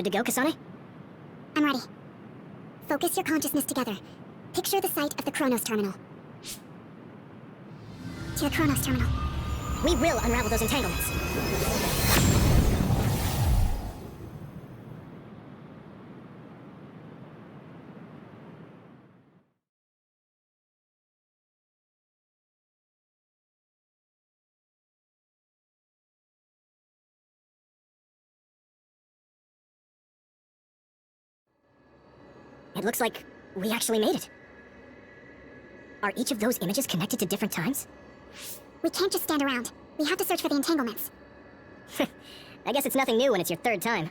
Good to go, Kasane? I'm ready. Focus your consciousness together. Picture the site of the Chronos Terminal. To the Chronos Terminal. We will unravel those entanglements. It looks like we actually made it. Are each of those images connected to different times? We can't just stand around. We have to search for the entanglements. I guess it's nothing new when it's your third time.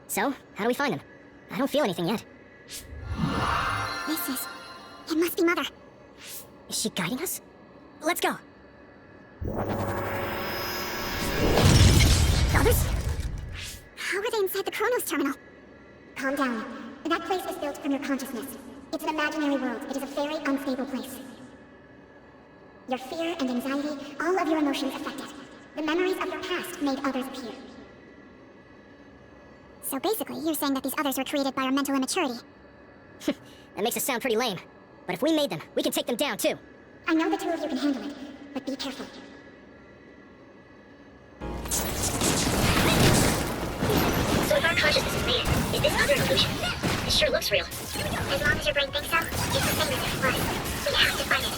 So, how do we find them? I don't feel anything yet. It must be Mother. Is she guiding us? Let's go. Others? How are they inside the Chronos Terminal? Calm down. That place is built from your consciousness. It's an imaginary world. It is a very unstable place. Your fear and anxiety, all of your emotions affected. The memories of your past made others appear. So basically, you're saying that these others were created by our mental immaturity. That makes us sound pretty lame. But if we made them, we can take them down, too. I know the two of you can handle it, but be careful. So if our consciousness is made, is this other an illusion? This sure looks real. As long as your brain thinks so, it's the same as if it was. We have to find it.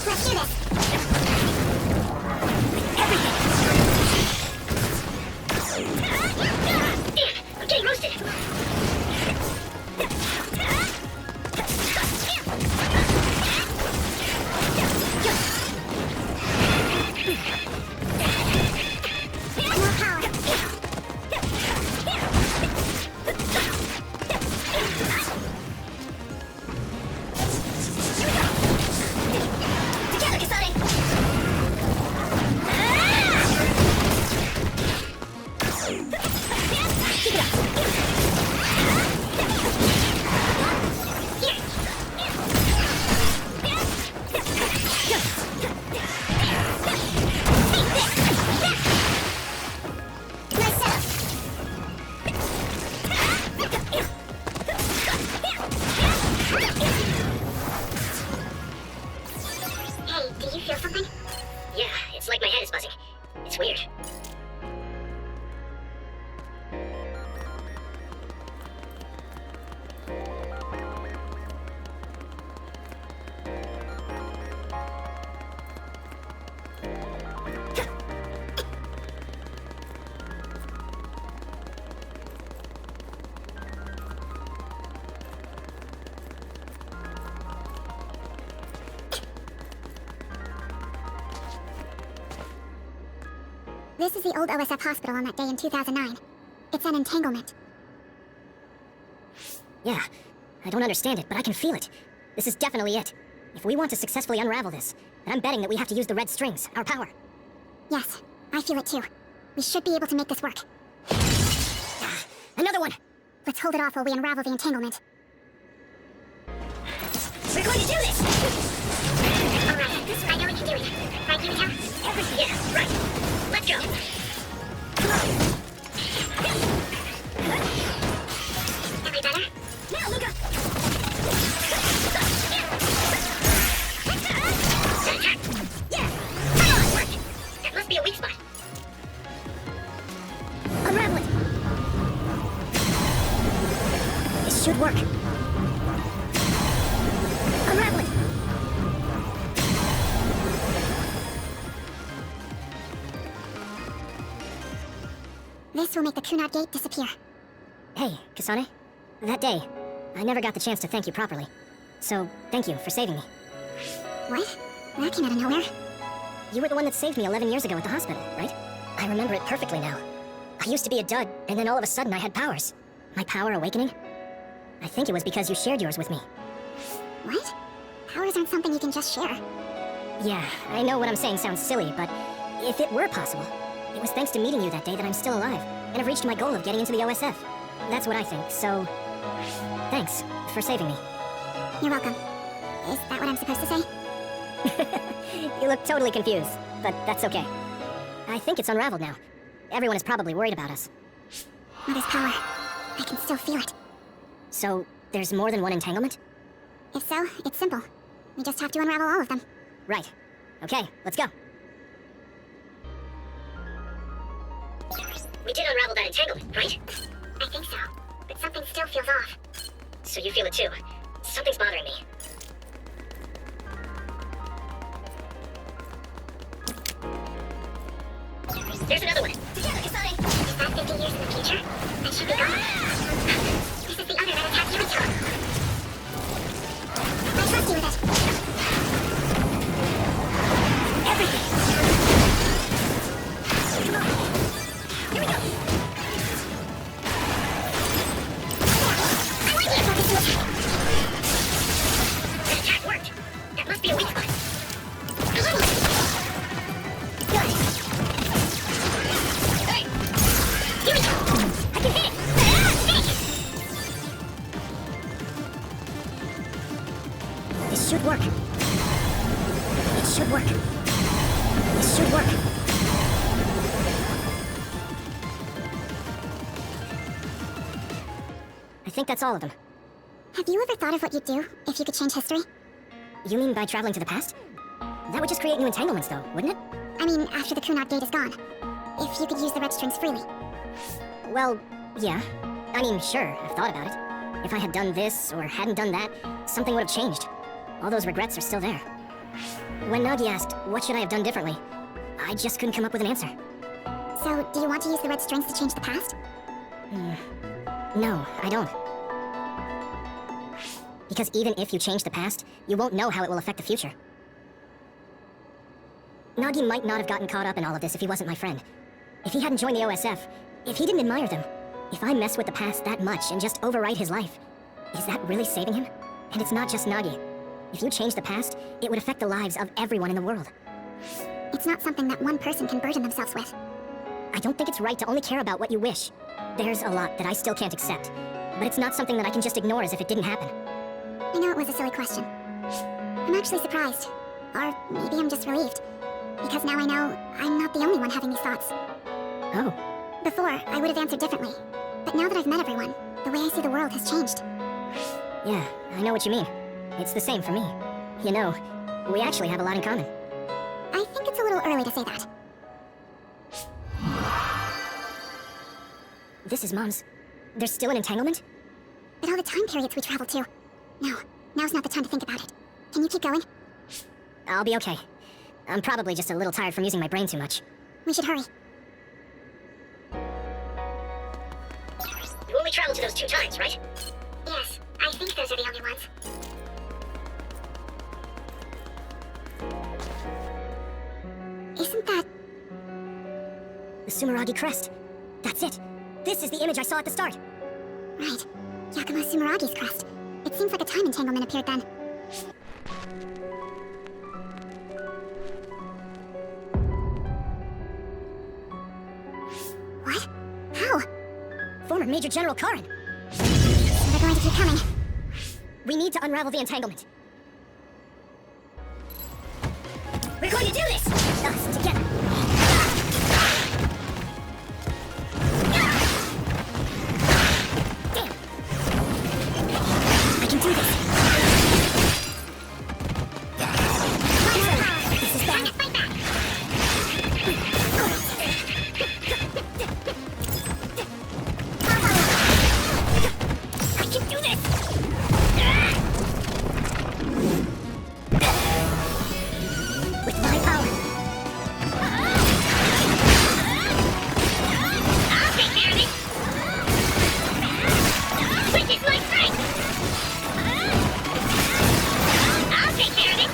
Let's do this! Damn, I'm getting roasted! More power! Together, Kasane! Keep it up! Nice setup! Hey, do you feel something? Yeah, it's like my head is buzzing. It's weird. This is the old OSF hospital on that day in 2009. It's an entanglement. Yeah, I don't understand it, but I can feel it. This is definitely it. If we want to successfully unravel this, then I'm betting that we have to use the red strings, our power. Yes, I feel it too. We should be able to make this work. Another one! Let's hold it off while we unravel the entanglement. We're going to do this! Alright, I know we can do it. Right, Yuito? Everything. Yeah, right. Let's go. Every better? Now, Luca! Yeah! Come on! Work! That must be a weak spot. Unravel it! This should work. Unravel it! This will make the Kunad Gate disappear. Hey, Kasane. That day, I never got the chance to thank you properly. So, thank you for saving me. What? That came out of nowhere. You were the one that saved me 11 years ago at the hospital, right? I remember it perfectly now. I used to be a dud, and then all of a sudden I had powers. My power awakening? I think it was because you shared yours with me. What? Powers aren't something you can just share. Yeah, I know what I'm saying sounds silly, but if it were possible, it was thanks to meeting you that day that I'm still alive, and have reached my goal of getting into the OSF. That's what I think, so... thanks for saving me. You're welcome. Is that what I'm supposed to say? You look totally confused, but that's okay. I think it's unraveled now. Everyone is probably worried about us. Mother's power. I can still feel it. So, there's more than one entanglement? If so, it's simple. We just have to unravel all of them. Right. Okay, let's go. We did unravel that entanglement, right? I think so. But something still feels off. So you feel it too. Something's bothering me. There's another one. Together, Kasane! Is that 50 years in the future? That should be gone. This is the other that attacked Yuito. I trust you with it. Everything! Come on! Here we go! I like it! Focus the attack. That attack worked. That must be a weak spot. Good! Hey! Here we go! I can hit it! This should work. It should work. This should work. I think that's all of them. Have you ever thought of what you'd do if you could change history? You mean by traveling to the past? That would just create new entanglements, though, wouldn't it? I mean, after the Kunat gate is gone. If you could use the red strings freely. Well, yeah. I mean, sure, I've thought about it. If I had done this or hadn't done that, something would have changed. All those regrets are still there. When Nagi asked, what should I have done differently, I just couldn't come up with an answer. So, do you want to use the red strings to change the past? No, I don't. Because even if you change the past, you won't know how it will affect the future. Nagi might not have gotten caught up in all of this if he wasn't my friend. If he hadn't joined the OSF, if he didn't admire them, if I mess with the past that much and just overwrite his life, is that really saving him? And it's not just Nagi. If you change the past, it would affect the lives of everyone in the world. It's not something that one person can burden themselves with. I don't think it's right to only care about what you wish. There's a lot that I still can't accept, but it's not something that I can just ignore as if it didn't happen. I know it was a silly question. I'm actually surprised. Or maybe I'm just relieved. Because now I know I'm not the only one having these thoughts. Oh. Before, I would have answered differently. But now that I've met everyone, the way I see the world has changed. Yeah, I know what you mean. It's the same for me. You know, we actually have a lot in common. I think it's a little early to say that. This is Mom's. There's still an entanglement? But all the time periods we travel to. No, now's not the time to think about it. Can you keep going? I'll be okay. I'm probably just a little tired from using my brain too much. We should hurry. You only traveled to those 2 times, right? Yes, I think those are the only ones. Isn't that... The Sumeragi crest. That's it. This is the image I saw at the start. Right. Yakumo Sumeragi's crest. It seems like a time entanglement appeared then. What? How? Former Major General Karin. So they're going to keep coming. We need to unravel the entanglement. We're going to do this! Us, together. Damn! I can do this! This is bad. Fight back! I can do this! With my power! I'll take care of it! Which is my strength! I'll take care of it!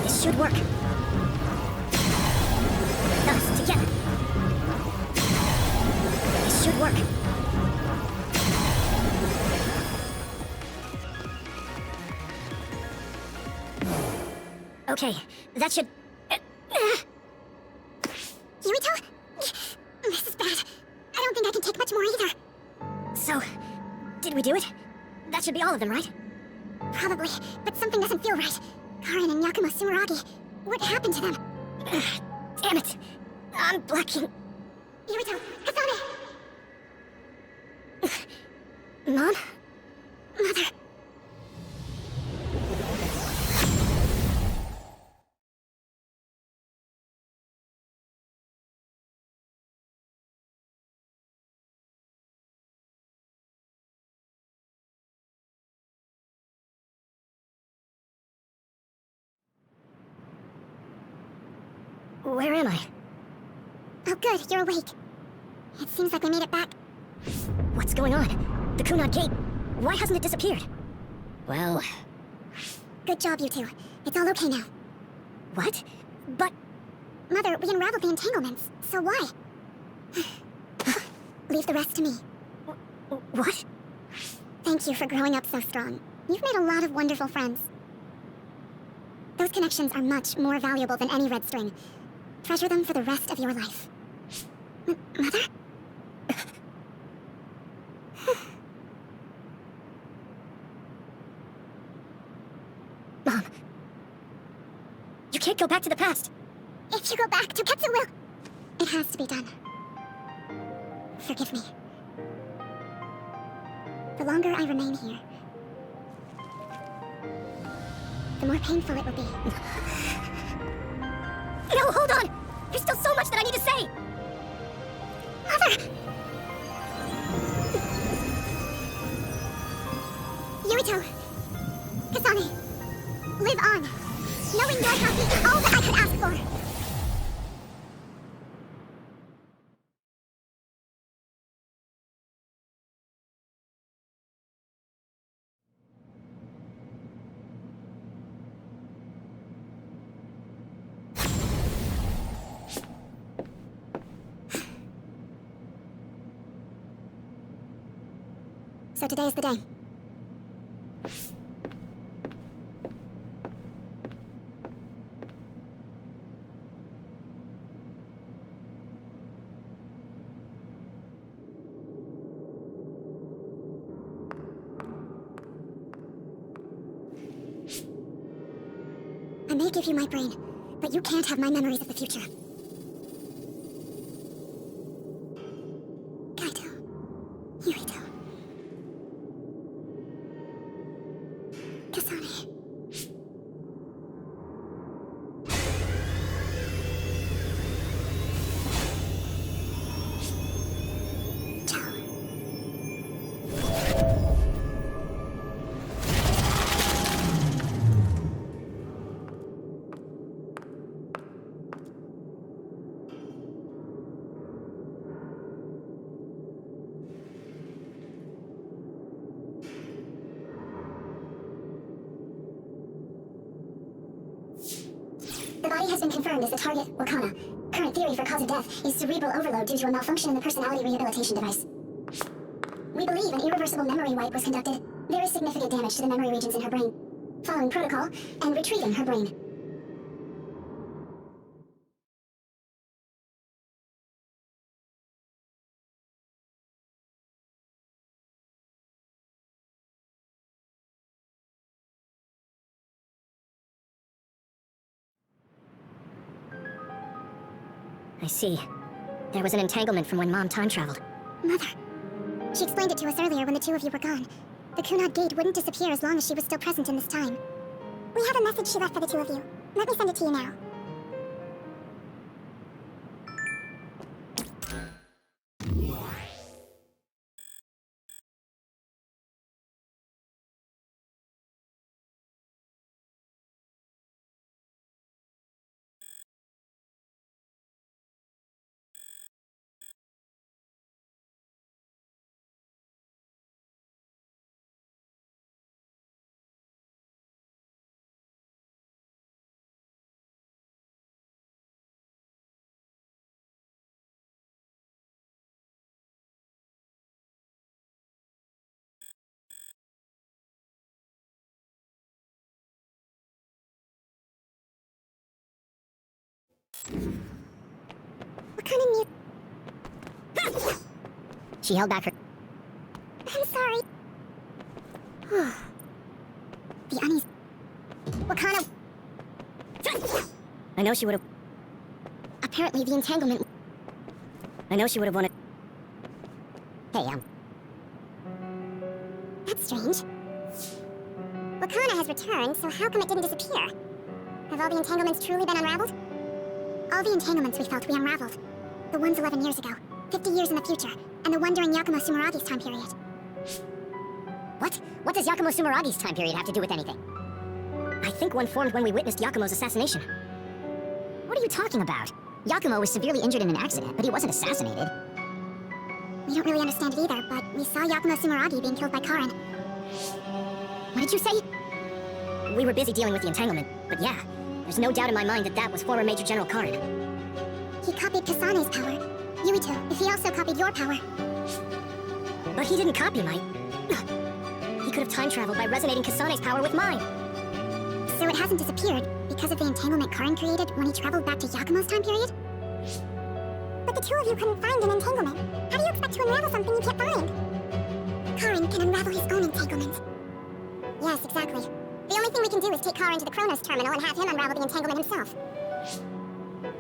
This should work. Us, together. This should work. Okay, that should... Yuito? This is bad. I don't think I can take much more either. So, did we do it? That That should be all of them, right? Probably, but something doesn't feel right. Karin and Yakumo Sumeragi. What happened to them? Damn it! I'm blacking. Yuito, Kasane! Mom? Mother. Where am I? Oh good, you're awake. It seems like we made it back. What's going on? The Kunad Gate. Why hasn't it disappeared? Well... Good job, you two. It's all okay now. What? But... Mother, we unraveled the entanglements, so why? Leave the rest to me. What? Thank you for growing up so strong. You've made a lot of wonderful friends. Those connections are much more valuable than any red string. Treasure them for the rest of your life. Mother? Mom. You can't go back to the past. If you go back, Toketsu will... It has to be done. Forgive me. The longer I remain here, the more painful it will be. No, hold on! There's still so much that I need to say! Mother! Yuito! Kasane! Live on! Knowing you're happy is all that I could ask for! So today's the day. I may give you my brain, but you can't have my memories of the future. Kaito. Yuito. Kasane. Ciao. The body has been confirmed as the target, or Kana. Current theory for cause of death is cerebral overload due to a malfunction in the personality rehabilitation device. We believe an irreversible memory wipe was conducted. There is significant damage to the memory regions in her brain. Following protocol, and retrieving her brain. I see. There was an entanglement from when Mom time traveled. Mother. She explained it to us earlier when the two of you were gone. The Kunad Gate wouldn't disappear as long as she was still present in this time. We have a message she left for the two of you. Let me send it to you now. What kind of She held back her... I'm sorry. The unease... What kind of... I know she would have... Apparently the entanglement... I know she would have wanted... Hey, That's strange. Wakana has returned, so how come it didn't disappear? Have all the entanglements truly been unraveled? All the entanglements we felt we unraveled. The ones 11 years ago, 50 years in the future, and the one during Yakumo Sumeragi's time period. What? What does Yakumo Sumeragi's time period have to do with anything? I think one formed when we witnessed Yakumo's assassination. What are you talking about? Yakumo was severely injured in an accident, but he wasn't assassinated. We don't really understand it either, but we saw Yakumo Sumeragi being killed by Karin. What did you say? We were busy dealing with the entanglement, but yeah, there's no doubt in my mind that that was former Major General Karin. He copied Kasane's power. Yuito, if he also copied your power. But he didn't copy my... He could have time-traveled by resonating Kasane's power with mine. So it hasn't disappeared because of the entanglement Karin created when he traveled back to Yakumo's time period? But the two of you couldn't find an entanglement. How do you expect to unravel something you can't find? Karin can unravel his own entanglement. Yes, exactly. The only thing we can do is take Karin to the Chronos terminal and have him unravel the entanglement himself.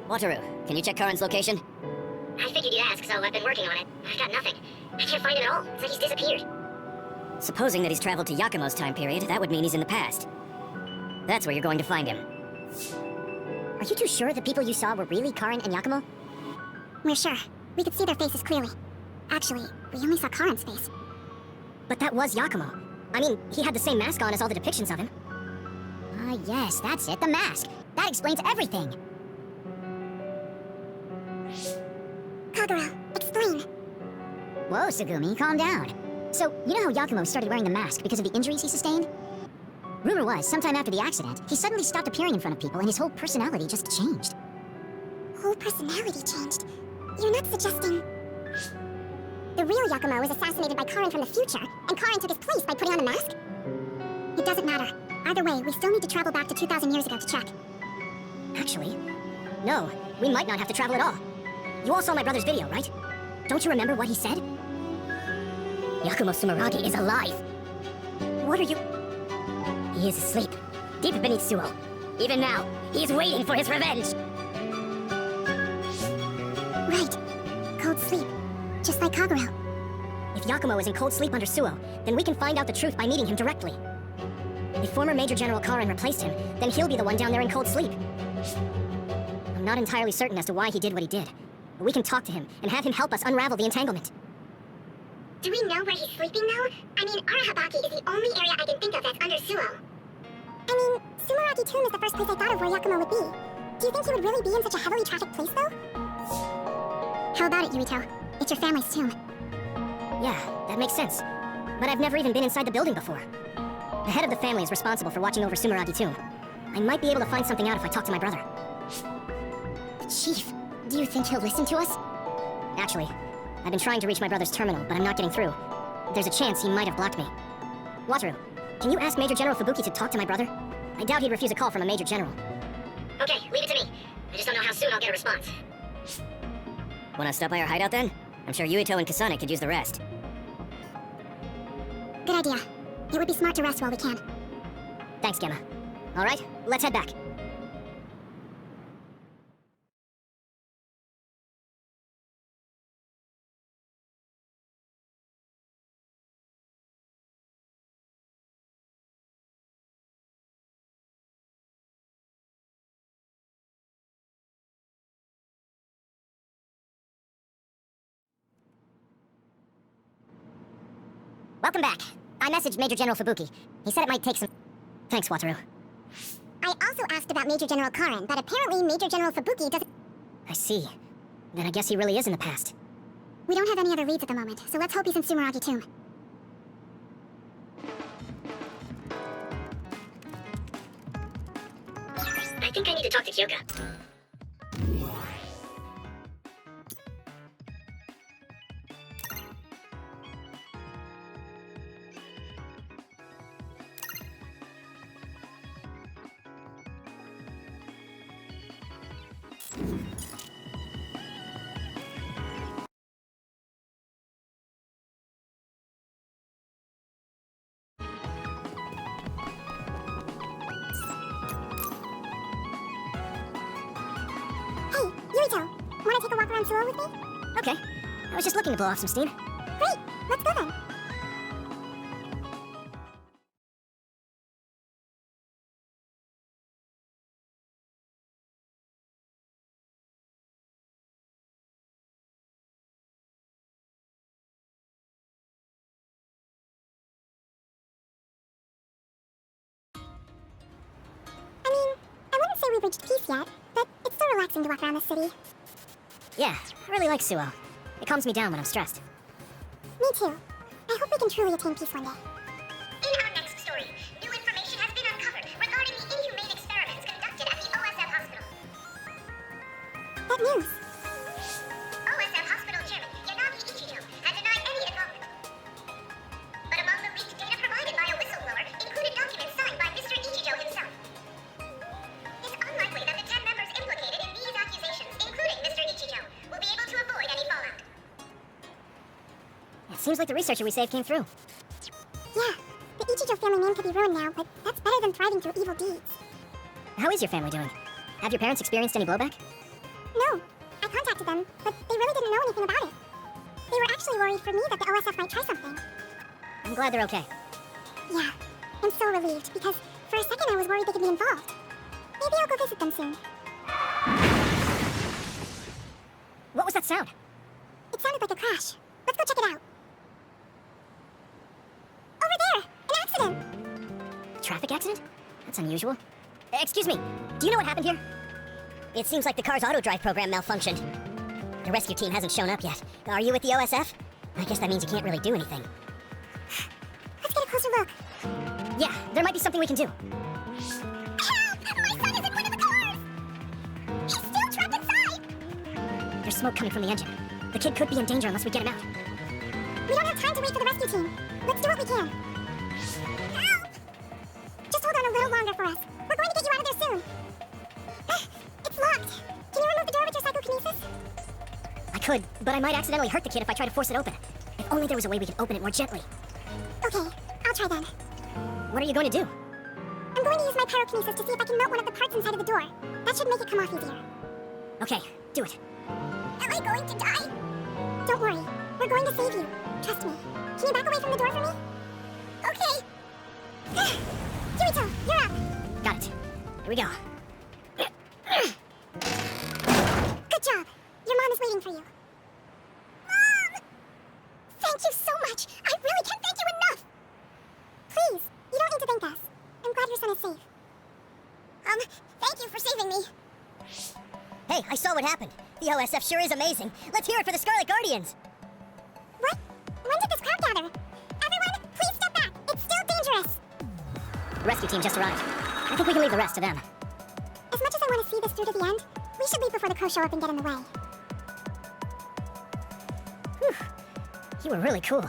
Wataru, can you check Karin's location? I figured you'd ask, so I've been working on it. I've got nothing. I can't find him at all. It's like he's disappeared. Supposing that he's traveled to Yakumo's time period, that would mean he's in the past. That's where you're going to find him. Are you too sure the people you saw were really Karin and Yakumo? We're sure. We could see their faces clearly. Actually, we only saw Karin's face. But that was Yakumo. I mean, he had the same mask on as all the depictions of him. Ah, yes, that's it, the mask. That explains everything. Kagura, explain. Whoa, Sugumi, calm down. So, you know how Yakumo started wearing the mask because of the injuries he sustained? Rumor was, sometime after the accident, he suddenly stopped appearing in front of people and his whole personality just changed. Whole personality changed? You're not suggesting... The real Yakumo was assassinated by Karin from the future, and Karin took his place by putting on the mask? It doesn't matter. Either way, we still need to travel back to 2,000 years ago to check. Actually, no, we might not have to travel at all. You all saw my brother's video, right? Don't you remember what he said? Yakumo Sumeragi is alive. What are you... He is asleep, deep beneath Suo. Even now, he is waiting for his revenge. Right. Cold sleep. Just like Kagura. If Yakumo is in cold sleep under Suo, then we can find out the truth by meeting him directly. If former Major General Karin replaced him, then he'll be the one down there in cold sleep. I'm not entirely certain as to why he did what he did, but we can talk to him and have him help us unravel the entanglement. Do we know where he's sleeping, though? I mean, Arahabaki is the only area I can think of that's under Suo. I mean, Sumeragi Tomb is the first place I thought of where Yakumo would be. Do you think he would really be in such a heavily trafficked place, though? How about it, Yuito? It's your family's tomb. Yeah, that makes sense. But I've never even been inside the building before. The head of the family is responsible for watching over Sumeragi Tomb. I might be able to find something out if I talk to my brother. Chief, do you think he'll listen to us? Actually, I've been trying to reach my brother's terminal, but I'm not getting through. There's a chance he might have blocked me. Wataru, can you ask Major General Fubuki to talk to my brother? I doubt he'd refuse a call from a Major General. Okay, leave it to me. I just don't know how soon I'll get a response. Wanna stop by our hideout then? I'm sure Yuito and Kasane could use the rest. Good idea. It would be smart to rest while we can. Thanks, Gemma. Alright, let's head back. Welcome back. I messaged Major General Fubuki. He said it might take some... Thanks, Wataru. I also asked about Major General Karin, but apparently Major General Fubuki doesn't... I see. Then I guess he really is in the past. We don't have any other leads at the moment, so let's hope he's in Sumeragi Tomb. I think I need to talk to Kyoka. Yuito, wanna take a walk around Suo with me? Okay. I was just looking to blow off some steam. Great, let's go then. I wouldn't say we've reached peace yet, but it's still relaxing to walk around the city. Yeah, I really like Suo. It calms me down when I'm stressed. Me too. I hope we can truly attain peace one day. In our next story, new information has been uncovered regarding the inhumane experiments conducted at the OSF hospital. What news? OSF hospital chairman Yanagi Ichijo had denied any involvement. But among the leaked data provided by a whistleblower included documents signed by Mr. Ichijo himself. It's unlikely that the 10 members implicated in these accusations, including Mr. Ichijo, will be able to avoid any fallout. It seems like the researcher we saved came through. Yeah, the Ichijo family name could be ruined now, but that's better than thriving through evil deeds. How is your family doing? Have your parents experienced any blowback? No, I contacted them, but they really didn't know anything about it. They were actually worried for me that the OSF might try something. I'm glad they're okay. Yeah, I'm so relieved, because for a second I was worried they could be involved. Maybe I'll go visit them soon. What was that sound? It sounded like a crash. Let's go check it out. Over there! An accident! Traffic accident? That's unusual. Excuse me, do you know what happened here? It seems like the car's auto-drive program malfunctioned. The rescue team hasn't shown up yet. Are you with the OSF? I guess that means you can't really do anything. Let's get a closer look. Yeah, there might be something we can do. Help! My son is in one of the cars! He's still trapped inside! There's smoke coming from the engine. The kid could be in danger unless we get him out. We don't have time to wait for the rescue team. Let's do what we can. Help! Just hold on a little longer for us. We're going to get you out of there soon. It's locked. Can you remove the door with your psychokinesis? I could, but I might accidentally hurt the kid if I try to force it open. If only there was a way we could open it more gently. Okay, I'll try then. What are you going to do? I'm going to use my pyrokinesis to see if I can melt one of the parts inside of the door. That should make it come off easier. Okay, do it. Am I going to die? Don't worry. We're going to save you. Trust me. Can you back away from the door for me? Okay. Yuito, you're up. Got it. Here we go. Good job. Your mom is waiting for you. Mom! Thank you so much. I really can't thank you enough. Please, you don't need to thank us. I'm glad your son is safe. Thank you for saving me. Hey, I saw what happened. The OSF sure is amazing. Let's hear it for the Scarlet Guardians. What? When did this crowd gather? Everyone, please step back. It's still dangerous. The rescue team just arrived. I think we can leave the rest to them. As much as I want to see this through to the end, we should leave before the crows show up and get in the way. Whew. You were really cool.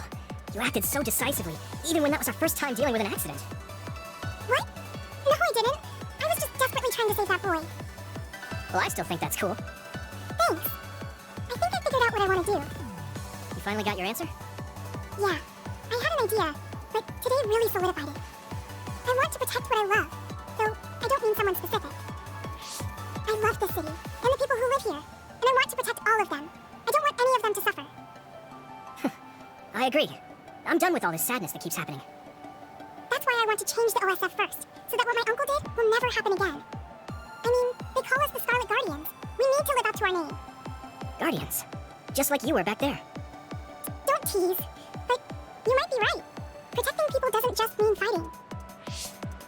You acted so decisively, even when that was our first time dealing with an accident. What? No, I didn't. I was just desperately trying to save that boy. Well, I still think that's cool. Thanks. I think I figured out what I want to do. You finally got your answer? Yeah, I had an idea, but today really solidified it. I want to protect what I love, though I don't mean someone specific. I love this city, and the people who live here, and I want to protect all of them. I don't want any of them to suffer. I agree. I'm done with all this sadness that keeps happening. That's why I want to change the OSF first, so that what my uncle did will never happen again. I mean, they call us the Scarlet Guardians. We need to live up to our name. Guardians. Just like you were back there. Don't tease, but you might be right. Protecting people doesn't just mean fighting.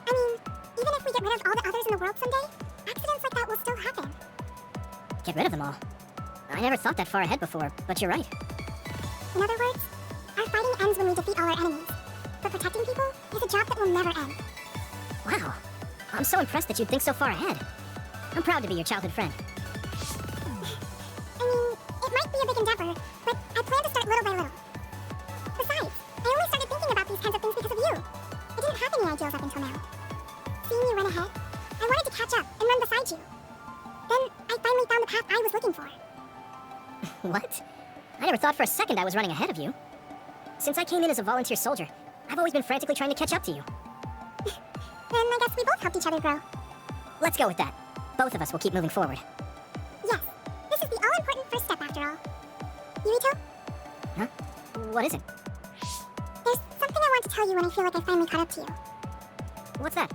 I mean, even if we get rid of all the others in the world someday, accidents like that will still happen. Get rid of them all. I never thought that far ahead before, but you're right. In other words, our fighting ends when we defeat all our enemies. But protecting people is a job that will never end. Wow. I'm so impressed that you'd think so far ahead. I'm proud to be your childhood friend. I mean, it might be a big endeavor, but I plan to start little by little. Besides, I only started thinking about these kinds of things because of you. I didn't have any ideals up until now. Seeing you run ahead, I wanted to catch up and run beside you. Then I finally found the path I was looking for. What? I never thought for a second I was running ahead of you. Since I came in as a volunteer soldier, I've always been frantically trying to catch up to you. Then I guess we both helped each other grow. Let's go with that. Both of us will keep moving forward. Yes, this Yuito? Huh? What is it? There's something I want to tell you when I feel like I finally caught up to you. What's that?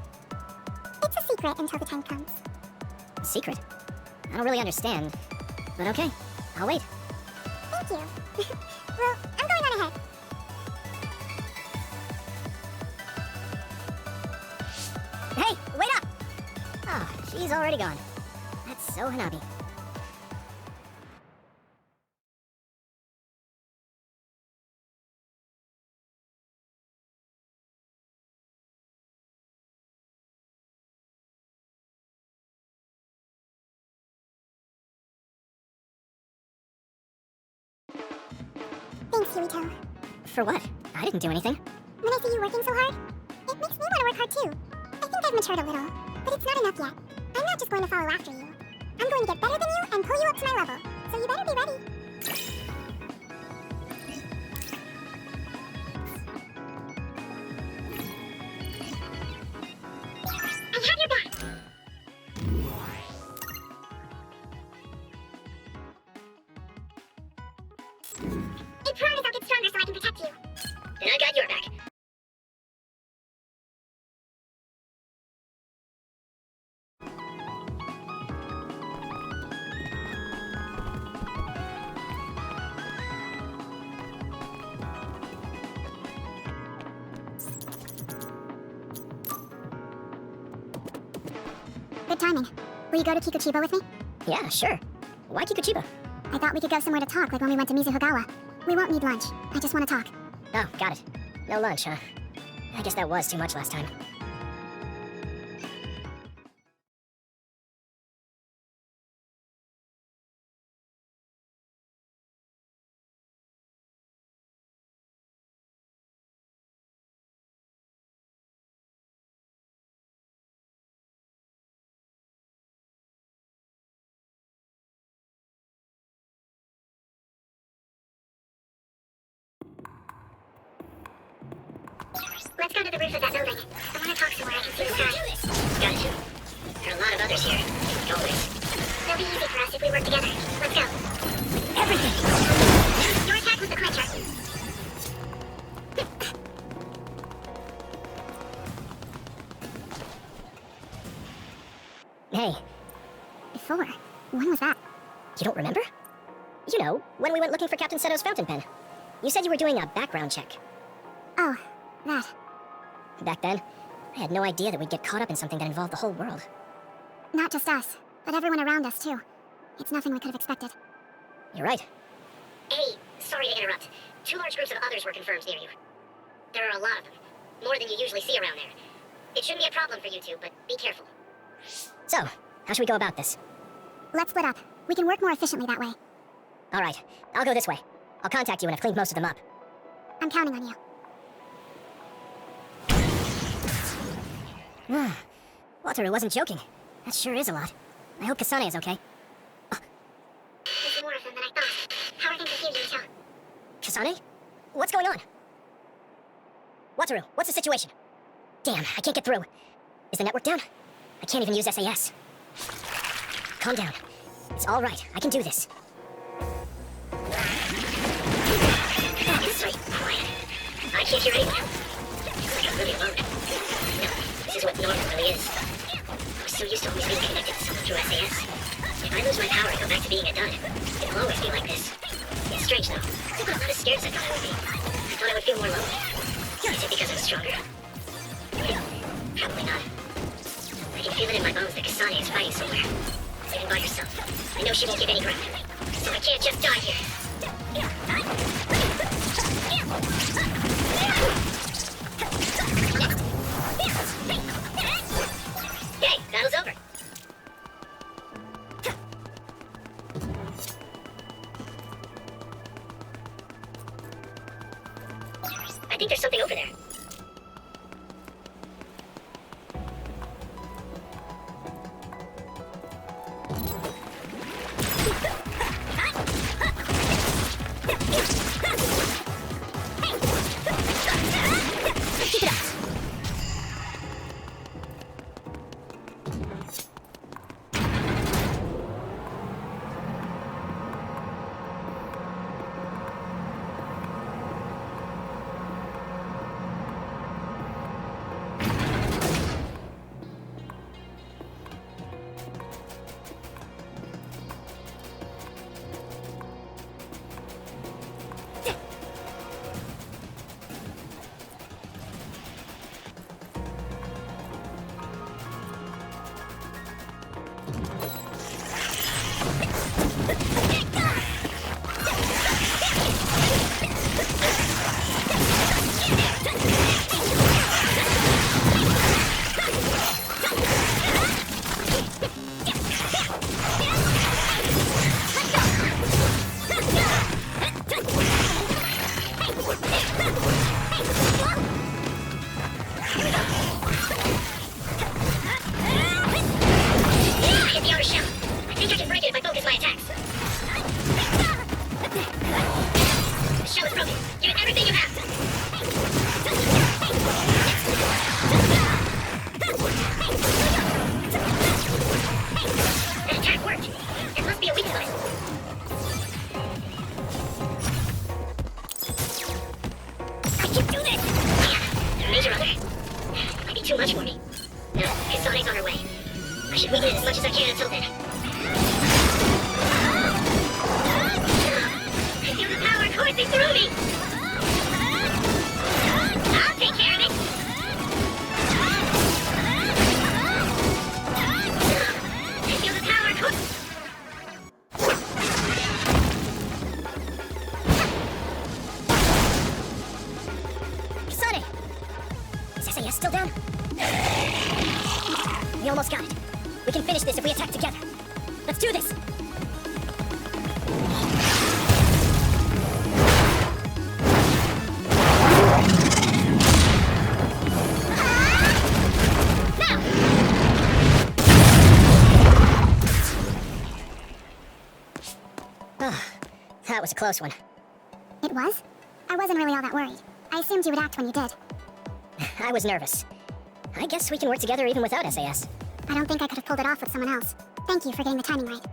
It's a secret until the time comes. A secret? I don't really understand. But okay, I'll wait. Thank you. Well, I'm going on ahead. Hey, wait up! Oh, she's already gone. That's so Hanabi. Thanks, Yuito. For what? I didn't do anything. When I see you working so hard, it makes me want to work hard too. I think I've matured a little, but it's not enough yet. I'm not just going to follow after you. I'm going to get better than you and pull you up to my level. So you better be ready. I have your back. I promise I'll get stronger so I can protect you. And I got your back. Good timing. Will you go to Kikuchiba with me? Yeah, sure. Why Kikuchiba? I thought we could go somewhere to talk like when we went to Mizuhigawa. We won't need lunch. I just want to talk. Oh, got it. No lunch, huh? I guess that was too much last time. Let's go to the roof of that building. I want to talk somewhere I can see the sky. Got to. There are a lot of others here. Always. It'll be easy for us if we work together. Let's go. Everything! Your attack was the clincher. Hey, Before. When was that? you don't remember? You know, when we went looking for Captain Seto's fountain pen. You said you were doing a background check. Oh, that. Back then, I had no idea that we'd get caught up in something that involved the whole world. Not just us, but everyone around us too. It's nothing we could have expected. You're right. Hey, sorry to interrupt. 2 large groups of others were confirmed near you. There are a lot of them. More than you usually see around there. It shouldn't be a problem for you two, but be careful. So, how should we go about this? Let's split up. We can work more efficiently that way. All right, I'll go this way. I'll contact you when I've cleaned most of them up. I'm counting on you. Wataru wasn't joking. That sure is a lot. I hope Kasane is okay. There's more of them than I thought. How are things with you, Yuito? Kasane? What's going on? Wataru, what's the situation? Damn, I can't get through. Is the network down? I can't even use SAS. Calm down. It's all right. I can do this. It's so quiet. I can't hear anyone. It's like I'm really alone. No, this is what normal really is. I'm so used to always being connected to someone through SAS. If I lose my power and go back to being a dud, it'll always be like this. It's strange though. I'm not as scared as I thought I would be. I thought I would feel more lonely. Is it because I'm stronger? Probably not. I can feel it in my bones that Kasane is fighting somewhere. Even by herself. I know she won't give any ground. So I can't just die here. Hey, battle's over. I think there's something over there. Keep it up. from me. Give it everything you have. That attack worked. There must be a weak spot. I can do this! Yeah, Major Brother. Might be too much for me. No, Kasane's on her way. I should weaken it as much as I can until then. I feel the power coursing through me! I'll take care of it! I feel the power coursing... Kasane! Is SAS still down? We almost got it. We can finish this if we attack together. Let's do this! That was a close one. It was? I wasn't really all that worried. I assumed you would act when you did. I was nervous. I guess we can work together even without SAS. I don't think I could have pulled it off with someone else. Thank you for getting the timing right.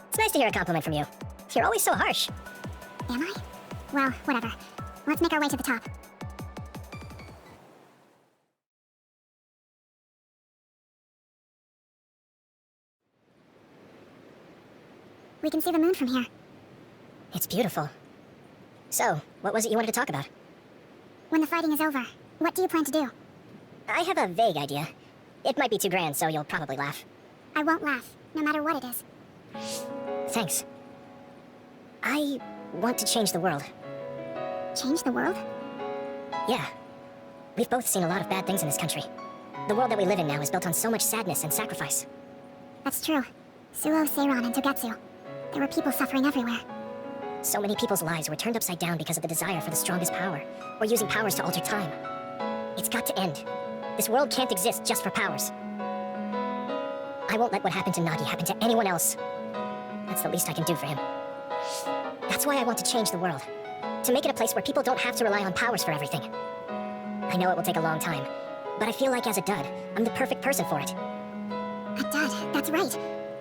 It's nice to hear a compliment from you. You're always so harsh. Am I? Well, whatever. Let's make our way to the top. We can see the moon from here. It's beautiful. So, what was it you wanted to talk about? When the fighting is over, what do you plan to do? I have a vague idea. It might be too grand, so you'll probably laugh. I won't laugh, no matter what it is. Thanks. I want to change the world. Change the world? Yeah. We've both seen a lot of bad things in this country. The world that we live in now is built on so much sadness and sacrifice. That's true. Suo, Seiron, and Togetsu. There were people suffering everywhere. So many people's lives were turned upside down because of the desire for the strongest power, or using powers to alter time. It's got to end. This world can't exist just for powers. I won't let what happened to Nagi happen to anyone else. That's the least I can do for him. That's why I want to change the world. To make it a place where people don't have to rely on powers for everything. I know it will take a long time, but I feel like as a dud, I'm the perfect person for it. A dud, that's right.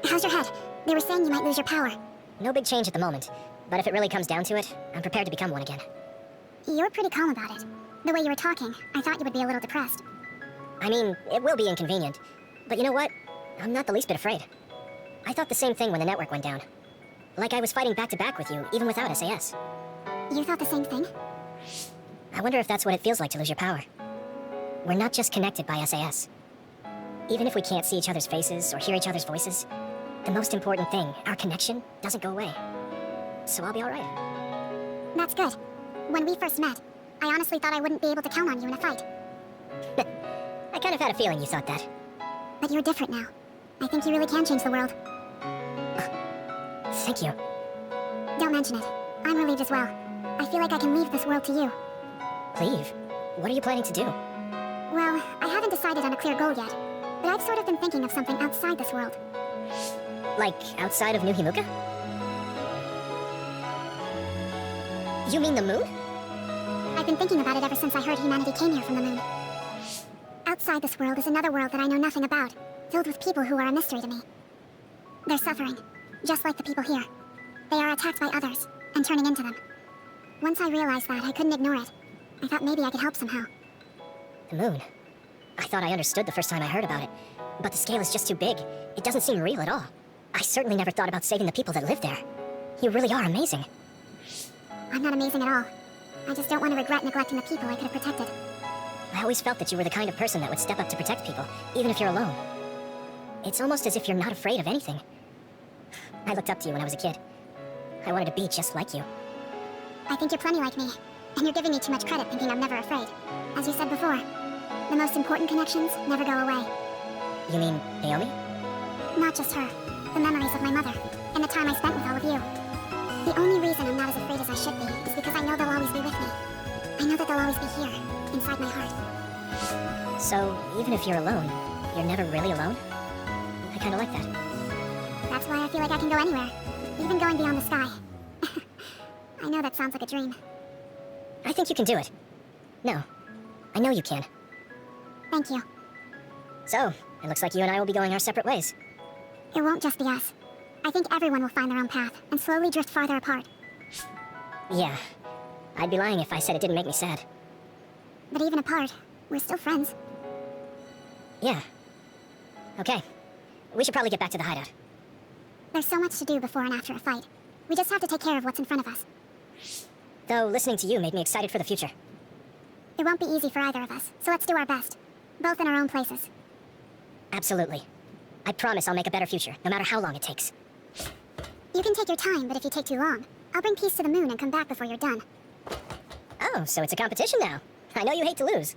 How's your head? They were saying you might lose your power. No big change at the moment, but if it really comes down to it, I'm prepared to become one again. You're pretty calm about it. The way you were talking, I thought you would be a little depressed. I mean, it will be inconvenient, but you know what? I'm not the least bit afraid. I thought the same thing when the network went down. Like I was fighting back-to-back with you, even without SAS. You thought the same thing? I wonder if that's what it feels like to lose your power. We're not just connected by SAS. Even if we can't see each other's faces or hear each other's voices, the most important thing, our connection, doesn't go away. So I'll be alright. That's good. When we first met, I honestly thought I wouldn't be able to count on you in a fight. I kind of had a feeling you thought that. But you're different now. I think you really can change the world. Thank you. Don't mention it. I'm relieved as well. I feel like I can leave this world to you. Leave? What are you planning to do? Well, I haven't decided on a clear goal yet, but I've sort of been thinking of something outside this world. Like, outside of New Himuka? You mean the moon? I've been thinking about it ever since I heard humanity came here from the moon. Outside this world is another world that I know nothing about, filled with people who are a mystery to me. They're suffering, just like the people here. They are attacked by others, and turning into them. Once I realized that, I couldn't ignore it. I thought maybe I could help somehow. The moon? I thought I understood the first time I heard about it, but the scale is just too big. It doesn't seem real at all. I certainly never thought about saving the people that live there. You really are amazing. I'm not amazing at all. I just don't want to regret neglecting the people I could have protected. I always felt that you were the kind of person that would step up to protect people, even if you're alone. It's almost as if you're not afraid of anything. I looked up to you when I was a kid. I wanted to be just like you. I think you're plenty like me, and you're giving me too much credit thinking I'm never afraid. As you said before, the most important connections never go away. You mean Naomi? Not just her. The memories of my mother, and the time I spent with all of you. The only reason I'm not as afraid as I should be is because I know they'll always be with me. I know that they'll always be here, inside my heart. So, even if you're alone, you're never really alone? I kinda like that. That's why I feel like I can go anywhere, even going beyond the sky. I know that sounds like a dream. I think you can do it. No, I know you can. Thank you. So, it looks like you and I will be going our separate ways. It won't just be us. I think everyone will find their own path and slowly drift farther apart. Yeah. I'd be lying if I said it didn't make me sad. But even apart, we're still friends. Yeah. Okay. We should probably get back to the hideout. There's so much to do before and after a fight. We just have to take care of what's in front of us. Though listening to you made me excited for the future. It won't be easy for either of us, so let's do our best. Both in our own places. Absolutely. I promise I'll make a better future, no matter how long it takes. You can take your time, but if you take too long, I'll bring peace to the moon and come back before you're done. Oh, so it's a competition now. I know you hate to lose.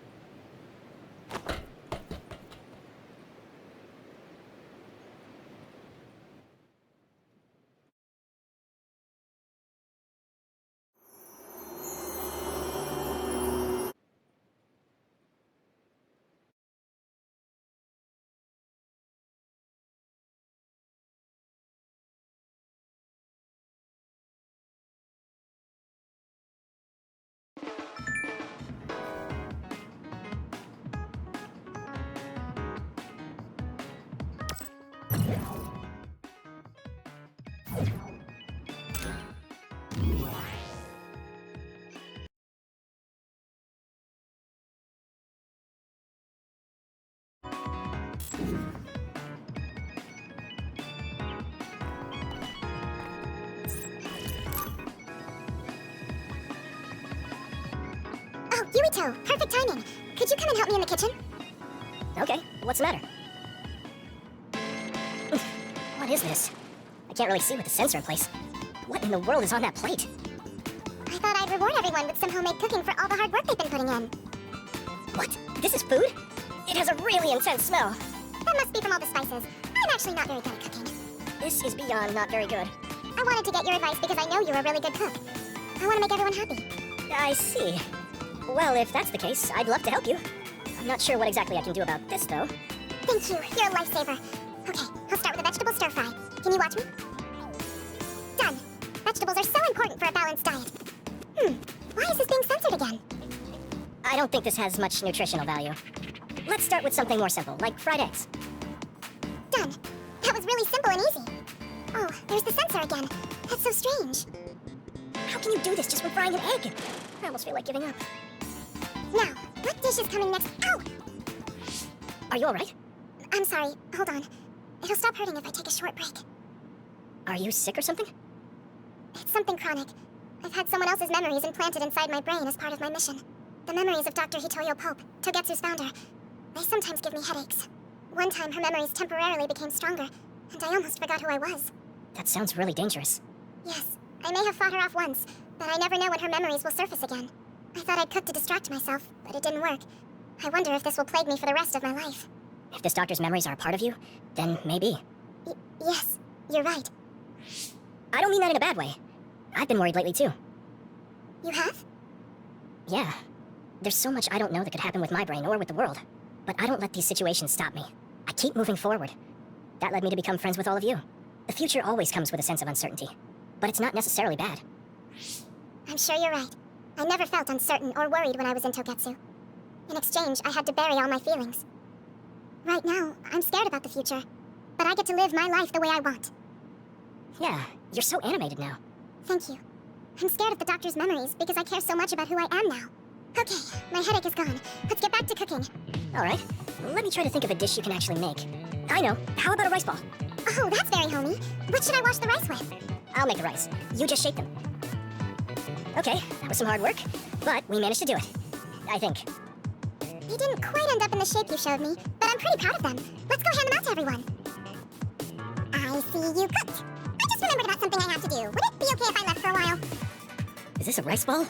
Oh, Yuito! Perfect timing! Could you come and help me in the kitchen? Okay, what's the matter? What is this? I can't really see with the sensor in place. What in the world is on that plate? I thought I'd reward everyone with some homemade cooking for all the hard work they've been putting in. What? This is food? It has a really intense smell. That must be from all the spices. I'm actually not very good at cooking. This is beyond not very good. I wanted to get your advice because I know you're a really good cook. I want to make everyone happy. I see. Well, if that's the case, I'd love to help you. I'm not sure what exactly I can do about this, though. Thank you. You're a lifesaver. Okay, I'll start with a vegetable stir-fry. Can you watch me? Done. Vegetables are so important for a balanced diet. Why is this being censored again? I don't think this has much nutritional value. Let's start with something more simple, like fried eggs. Done. That was really simple and easy. Oh, there's the censor again. That's so strange. How can you do this just when frying an egg? I almost feel like giving up. Now, what dish is coming next? Ow! Are you alright? I'm sorry. Hold on. It'll stop hurting if I take a short break. Are you sick or something? It's something chronic. I've had someone else's memories implanted inside my brain as part of my mission. The memories of Dr. Hitoyo Pope, Togetsu's founder. They sometimes give me headaches. One time her memories temporarily became stronger, and I almost forgot who I was. That sounds really dangerous. Yes, I may have fought her off once, but I never know when her memories will surface again. I thought I'd cook to distract myself, but it didn't work. I wonder if this will plague me for the rest of my life. If this doctor's memories are a part of you, then maybe. Yes, you're right. I don't mean that in a bad way. I've been worried lately, too. You have? Yeah. There's so much I don't know that could happen with my brain or with the world. But I don't let these situations stop me. I keep moving forward. That led me to become friends with all of you. The future always comes with a sense of uncertainty. But it's not necessarily bad. I'm sure you're right. I never felt uncertain or worried when I was in Togetsu. In exchange, I had to bury all my feelings. Right now, I'm scared about the future. But I get to live my life the way I want. Yeah, you're so animated now. Thank you. I'm scared of the doctor's memories because I care so much about who I am now. Okay, my headache is gone. Let's get back to cooking. Alright, let me try to think of a dish you can actually make. I know, how about a rice ball? Oh, that's very homey. What should I wash the rice with? I'll make the rice. You just shake them. Okay, that was some hard work, but we managed to do it. I think. They didn't quite end up in the shape you showed me, but I'm pretty proud of them. Let's go hand them out to everyone. I see you cooked. I just remembered about something I have to do. Would it be okay if I left for a while? Is this a rice ball?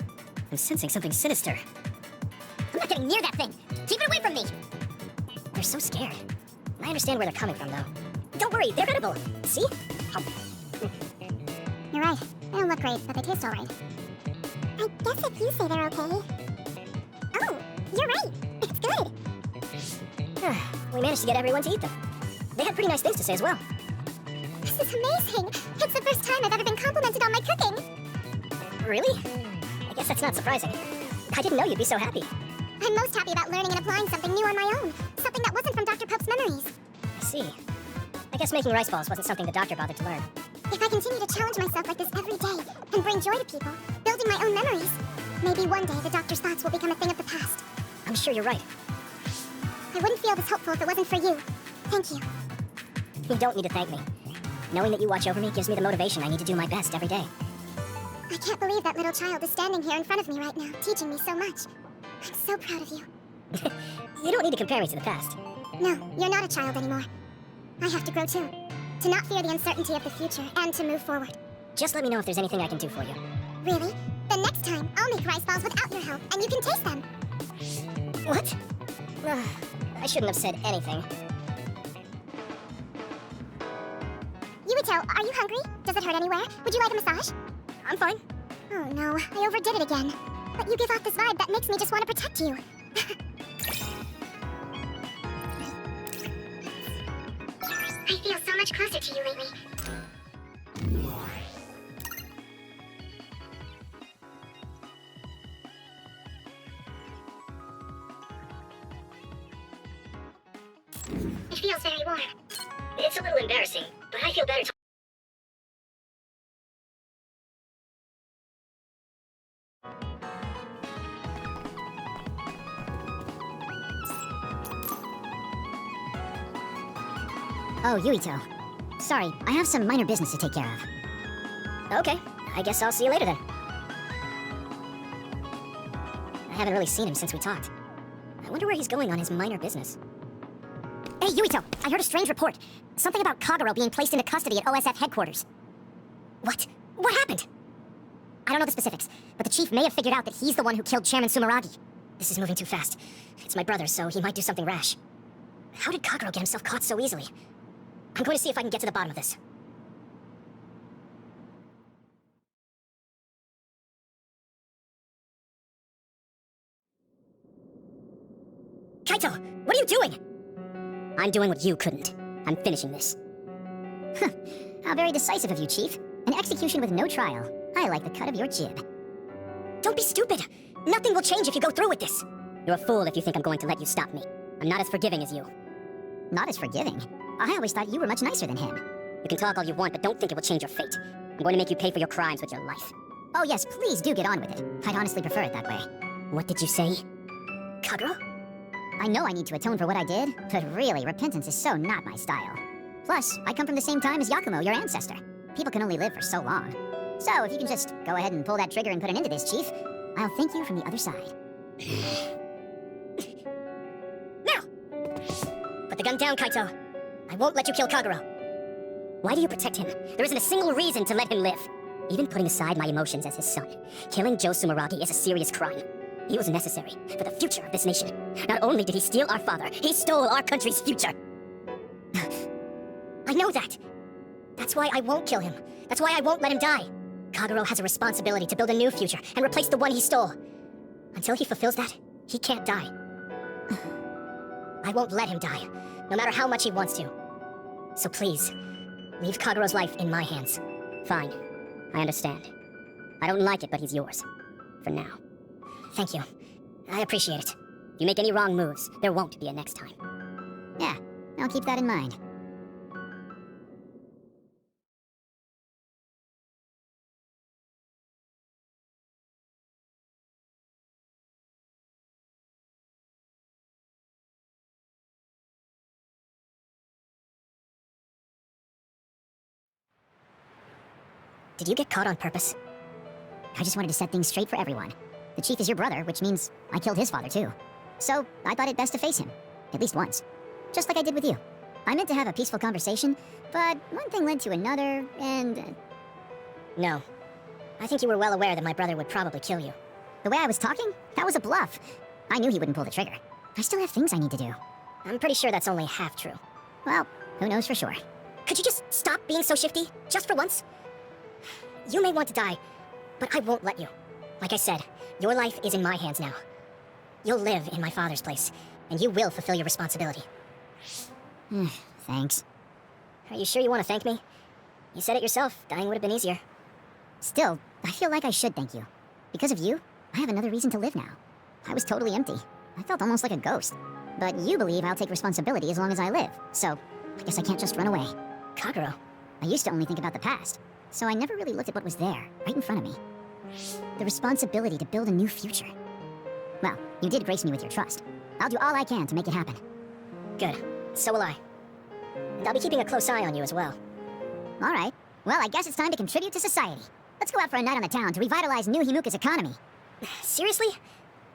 I'm sensing something sinister. I'm not getting near that thing. Keep it away from me. They're so scared. I understand where they're coming from, though. Don't worry, they're edible. See? You're right. They don't look great, but they taste all right. I guess if you say they're okay. Oh, you're right. It's good. We managed to get everyone to eat them. They had pretty nice things to say as well. This is amazing. It's the first time I've ever been complimented on my cooking. Really? I guess that's not surprising. I didn't know you'd be so happy. I'm most happy about learning and applying something new on my own. Something that wasn't from Dr. Pope's memories. I see. I guess making rice balls wasn't something the doctor bothered to learn. If I continue to challenge myself like this every day and bring joy to people, building my own memories, maybe one day the doctor's thoughts will become a thing of the past. I'm sure you're right. I wouldn't feel this hopeful if it wasn't for you. Thank you. You don't need to thank me. Knowing that you watch over me gives me the motivation I need to do my best every day. I can't believe that little child is standing here in front of me right now, teaching me so much. I'm so proud of you. You don't need to compare me to the past. No, you're not a child anymore. I have to grow too. To not fear the uncertainty of the future, and to move forward. Just let me know if there's anything I can do for you. Really? Then next time, I'll make rice balls without your help, and you can taste them. What? I shouldn't have said anything. Yuito, are you hungry? Does it hurt anywhere? Would you like a massage? I'm fine. Oh no, I overdid it again. But you give off this vibe that makes me just want to protect you. I feel so much closer to you lately. It feels very warm. It's a little embarrassing, but I feel better. Oh, Yuito. Sorry, I have some minor business to take care of. Okay, I guess I'll see you later then. I haven't really seen him since we talked. I wonder where he's going on his minor business. Hey, Yuito! I heard a strange report. Something about Kagero being placed into custody at OSF headquarters. What? What happened? I don't know the specifics, but the chief may have figured out that he's the one who killed Chairman Sumeragi. This is moving too fast. It's my brother, so he might do something rash. How did Kagero get himself caught so easily? I'm going to see if I can get to the bottom of this. Kaito, what are you doing? I'm doing what you couldn't. I'm finishing this. How very decisive of you, Chief. An execution with no trial. I like the cut of your jib. Don't be stupid! Nothing will change if you go through with this! You're a fool if you think I'm going to let you stop me. I'm not as forgiving as you. Not as forgiving? I always thought you were much nicer than him. You can talk all you want, but don't think it will change your fate. I'm going to make you pay for your crimes with your life. Oh yes, please do get on with it. I'd honestly prefer it that way. What did you say? Kagero? I know I need to atone for what I did, but really, repentance is so not my style. Plus, I come from the same time as Yakumo, your ancestor. People can only live for so long. So, if you can just go ahead and pull that trigger and put an end to this, Chief, I'll thank you from the other side. Now! Put the gun down, Kaito. I won't let you kill Kagero. Why do you protect him? There isn't a single reason to let him live. Even putting aside my emotions as his son, killing Joe Sumeragi is a serious crime. He was necessary for the future of this nation. Not only did he steal our father, he stole our country's future. I know that. That's why I won't kill him. That's why I won't let him die. Kagero has a responsibility to build a new future and replace the one he stole. Until he fulfills that, he can't die. I won't let him die, no matter how much he wants to. So please, leave Kagero's life in my hands. Fine. I understand. I don't like it, but he's yours. For now. Thank you. I appreciate it. If you make any wrong moves, there won't be a next time. Yeah, I'll keep that in mind. Did you get caught on purpose? I just wanted to set things straight for everyone. The chief is your brother, which means I killed his father too. So, I thought it best to face him. At least once. Just like I did with you. I meant to have a peaceful conversation, but one thing led to another, and... No. I think you were well aware that my brother would probably kill you. The way I was talking? That was a bluff. I knew he wouldn't pull the trigger. I still have things I need to do. I'm pretty sure that's only half true. Well, who knows for sure. Could you just stop being so shifty? Just for once? You may want to die, but I won't let you. Like I said, your life is in my hands now. You'll live in my father's place, and you will fulfill your responsibility. Thanks. Are you sure you want to thank me? You said it yourself, dying would have been easier. Still, I feel like I should thank you. Because of you, I have another reason to live now. I was totally empty. I felt almost like a ghost. But you believe I'll take responsibility as long as I live, so I guess I can't just run away. Kagero, I used to only think about the past, so I never really looked at what was there, right in front of me. The responsibility to build a new future. Well, you did grace me with your trust. I'll do all I can to make it happen. Good. So will I. And I'll be keeping a close eye on you as well. All right. Well, I guess it's time to contribute to society. Let's go out for a night on the town to revitalize New Himuka's economy. Seriously?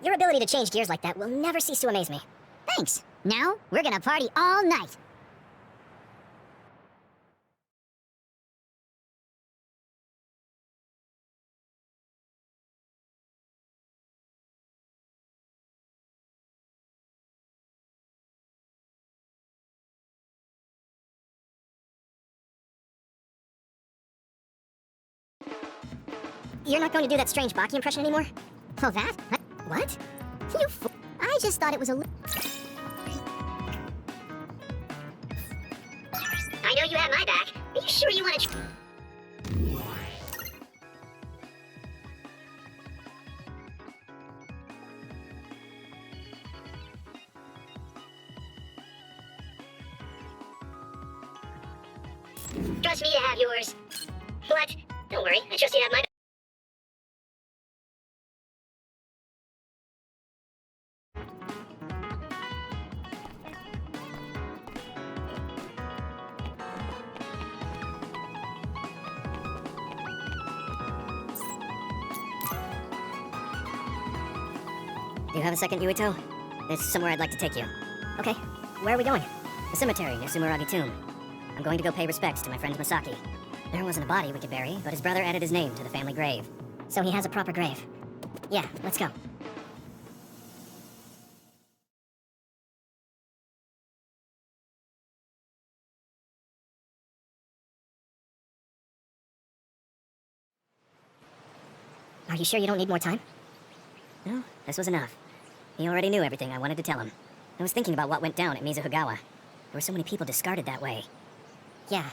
Your ability to change gears like that will never cease to amaze me. Thanks. Now, we're gonna party all night. You're not going to do that strange Baki impression anymore? Oh, that? What? You fool. I just thought it was a I know you have my back. Are you sure you want to... Trust me to have yours. What? Don't worry, I trust you have my back. Do you have a second, Yuito? There's somewhere I'd like to take you. Okay, where are we going? The cemetery near Sumeragi Tomb. I'm going to go pay respects to my friend Masaki. There wasn't a body we could bury, but his brother added his name to the family grave. So he has a proper grave. Yeah, let's go. Are you sure you don't need more time? No, this was enough. He already knew everything I wanted to tell him. I was thinking about what went down at Mizuhigawa. There were so many people discarded that way. Yeah,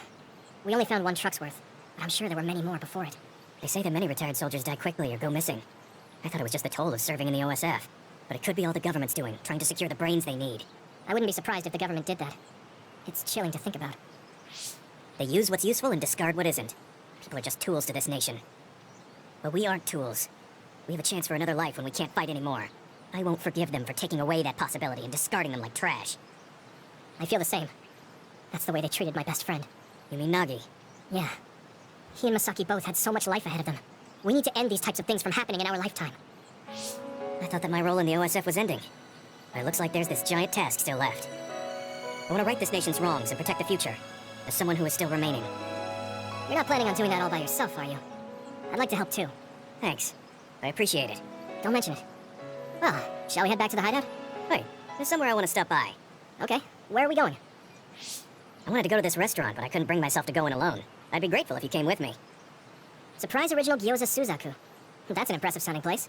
we only found one truck's worth, but I'm sure there were many more before it. They say that many retired soldiers die quickly or go missing. I thought it was just the toll of serving in the OSF, but it could be all the government's doing, trying to secure the brains they need. I wouldn't be surprised if the government did that. It's chilling to think about. They use what's useful and discard what isn't. People are just tools to this nation. But we aren't tools. We have a chance for another life when we can't fight anymore. I won't forgive them for taking away that possibility and discarding them like trash. I feel the same. That's the way they treated my best friend. You mean Nagi? Yeah. He and Masaki both had so much life ahead of them. We need to end these types of things from happening in our lifetime. I thought that my role in the OSF was ending. But it looks like there's this giant task still left. I want to right this nation's wrongs and protect the future, as someone who is still remaining. You're not planning on doing that all by yourself, are you? I'd like to help too. Thanks. I appreciate it. Don't mention it. Well, shall we head back to the hideout? Wait, there's somewhere I want to stop by. Okay, where are we going? I wanted to go to this restaurant, but I couldn't bring myself to go in alone. I'd be grateful if you came with me. Surprise original gyoza Suzaku. That's an impressive sounding place.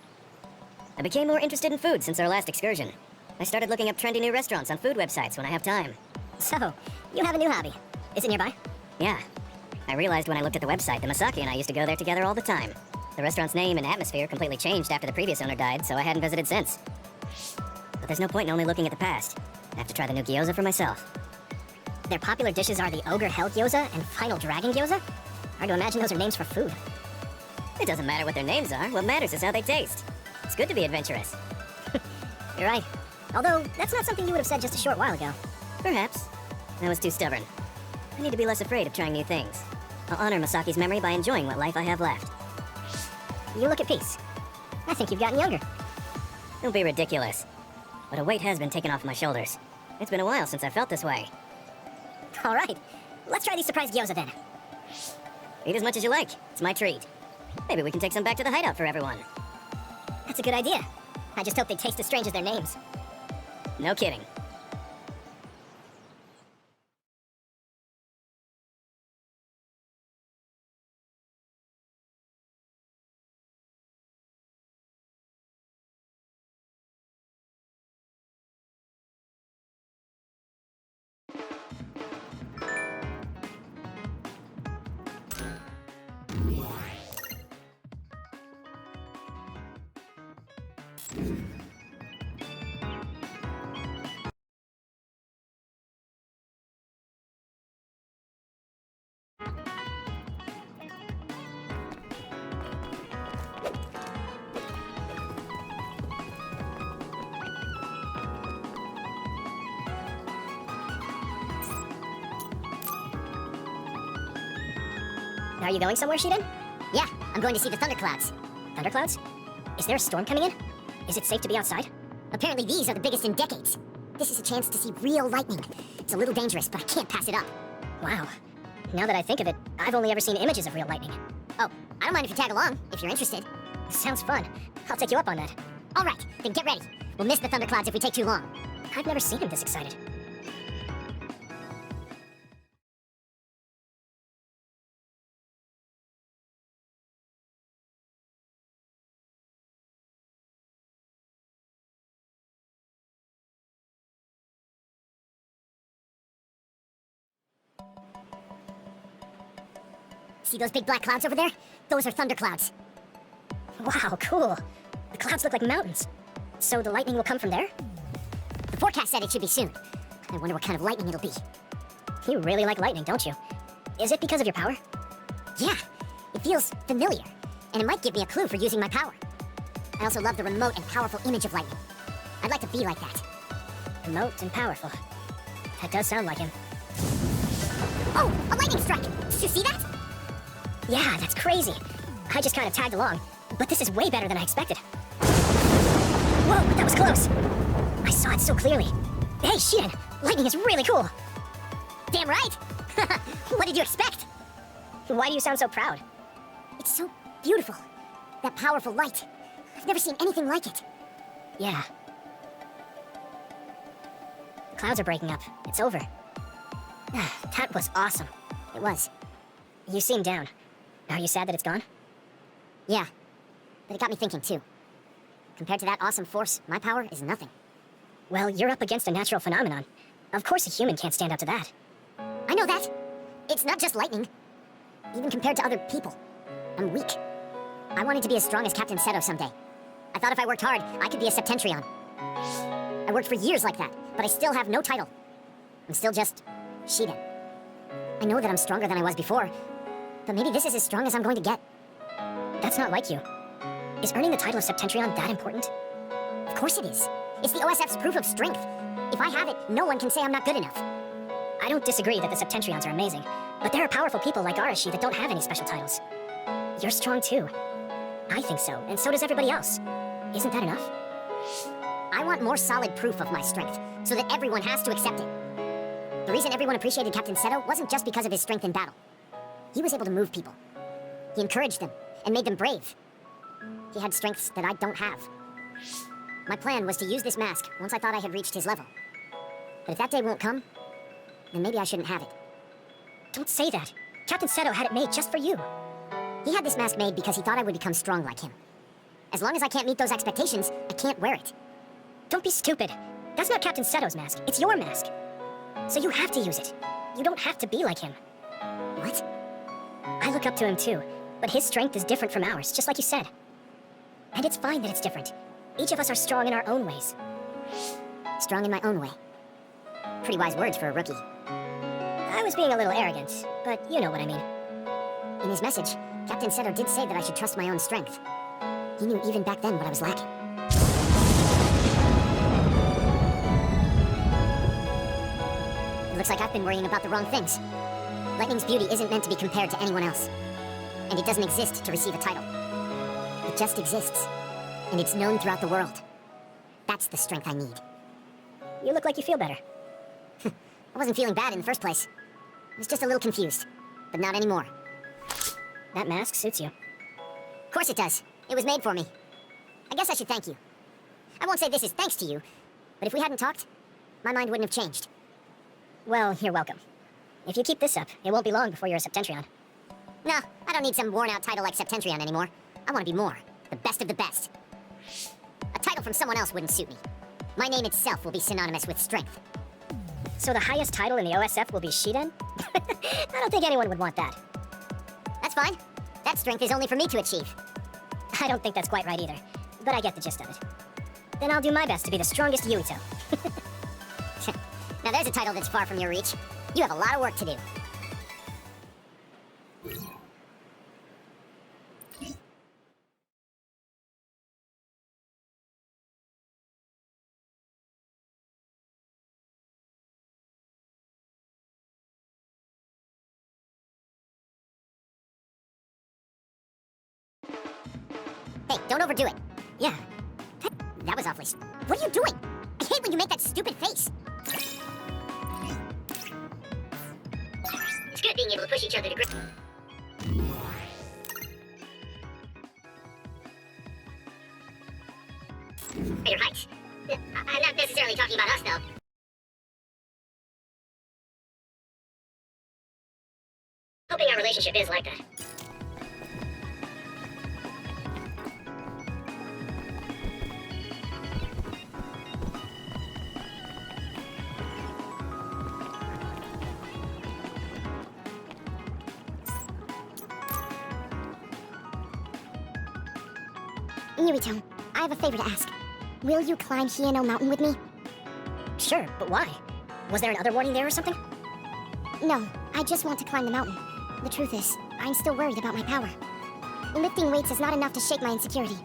I became more interested in food since our last excursion. I started looking up trendy new restaurants on food websites when I have time. So, you have a new hobby. Is it nearby? Yeah. I realized when I looked at the website that Masaki and I used to go there together all the time. The restaurant's name and atmosphere completely changed after the previous owner died, so I hadn't visited since. But there's no point in only looking at the past. I have to try the new gyoza for myself. Their popular dishes are the Ogre Hell Gyoza and Final Dragon Gyoza? Hard to imagine those are names for food. It doesn't matter what their names are. What matters is how they taste. It's good to be adventurous. You're right. Although, that's not something you would have said just a short while ago. Perhaps. I was too stubborn. I need to be less afraid of trying new things. I'll honor Masaki's memory by enjoying what life I have left. You look at peace. I think you've gotten younger. Don't be ridiculous. But a weight has been taken off my shoulders. It's been a while since I felt this way. All right. Let's try these surprise gyoza then. Eat as much as you like. It's my treat. Maybe we can take some back to the hideout for everyone. That's a good idea. I just hope they taste as strange as their names. No kidding. Are you going somewhere, Shiden? Yeah, I'm going to see the thunderclouds. Thunderclouds? Is there a storm coming in? Is it safe to be outside? Apparently these are the biggest in decades. This is a chance to see real lightning. It's a little dangerous, but I can't pass it up. Wow. Now that I think of it, I've only ever seen images of real lightning. Oh, I don't mind if you tag along, if you're interested. Sounds fun. I'll take you up on that. All right, then get ready. We'll miss the thunderclouds if we take too long. I've never seen him this excited. See those big black clouds over there? Those are thunderclouds. Wow, cool. The clouds look like mountains. So the lightning will come from there? The forecast said it should be soon. I wonder what kind of lightning it'll be. You really like lightning, don't you? Is it because of your power? Yeah, it feels familiar, and it might give me a clue for using my power. I also love the remote and powerful image of lightning. I'd like to be like that. Remote and powerful. That does sound like him. Oh, a lightning strike! Did you see that? Yeah, that's crazy. I just kind of tagged along, but this is way better than I expected. Whoa, that was close. I saw it so clearly. Hey, Shiden, lightning is really cool. Damn right! What did you expect? Why do you sound so proud? It's so beautiful. That powerful light. I've never seen anything like it. Yeah. The clouds are breaking up. It's over. That was awesome. It was. You seem down. Are you sad that it's gone? Yeah. But it got me thinking, too. Compared to that awesome force, my power is nothing. Well, you're up against a natural phenomenon. Of course a human can't stand up to that. I know that. It's not just lightning. Even compared to other people, I'm weak. I wanted to be as strong as Captain Seto someday. I thought if I worked hard, I could be a Septentrion. I worked for years like that, but I still have no title. I'm still just Shiden. I know that I'm stronger than I was before, but maybe this is as strong as I'm going to get. That's not like you. Is earning the title of Septentrion that important? Of course it is. It's the OSF's proof of strength. If I have it, no one can say I'm not good enough. I don't disagree that the Septentrions are amazing, but there are powerful people like Arashi that don't have any special titles. You're strong too. I think so, and so does everybody else. Isn't that enough? I want more solid proof of my strength, so that everyone has to accept it. The reason everyone appreciated Captain Seto wasn't just because of his strength in battle. He was able to move people. He encouraged them, and made them brave. He had strengths that I don't have. My plan was to use this mask once I thought I had reached his level. But if that day won't come, then maybe I shouldn't have it. Don't say that. Captain Seto had it made just for you. He had this mask made because he thought I would become strong like him. As long as I can't meet those expectations, I can't wear it. Don't be stupid. That's not Captain Seto's mask. It's your mask. So you have to use it. You don't have to be like him. What? I look up to him too, but his strength is different from ours, just like you said. And it's fine that it's different. Each of us are strong in our own ways. Strong in my own way. Pretty wise words for a rookie. I was being a little arrogant, but you know what I mean. In his message, Captain Seto did say that I should trust my own strength. He knew even back then what I was lacking. It looks like I've been worrying about the wrong things. Lightning's beauty isn't meant to be compared to anyone else. And it doesn't exist to receive a title. It just exists. And it's known throughout the world. That's the strength I need. You look like you feel better. I wasn't feeling bad in the first place. I was just a little confused. But not anymore. That mask suits you. Of course it does. It was made for me. I guess I should thank you. I won't say this is thanks to you, but if we hadn't talked, my mind wouldn't have changed. Well, you're welcome. If you keep this up, it won't be long before you're a Septentrion. Nah, I don't need some worn-out title like Septentrion anymore. I want to be more. The best of the best. A title from someone else wouldn't suit me. My name itself will be synonymous with strength. So the highest title in the OSF will be Shiden? I don't think anyone would want that. That's fine. That strength is only for me to achieve. I don't think that's quite right either, but I get the gist of it. Then I'll do my best to be the strongest Yuito. Now there's a title that's far from your reach. You have a lot of work to do. Hey, don't overdo it. Yeah. That was awfully... What are you doing? I hate when you make that stupid face. It's good being able to push each other to grip. You're right. I'm not necessarily talking about us, though. Hoping our relationship is like that. Yuito, I have a favor to ask. Will you climb Hieno Mountain with me? Sure, but why? Was there another warning there or something? No, I just want to climb the mountain. The truth is, I'm still worried about my power. Lifting weights is not enough to shake my insecurity.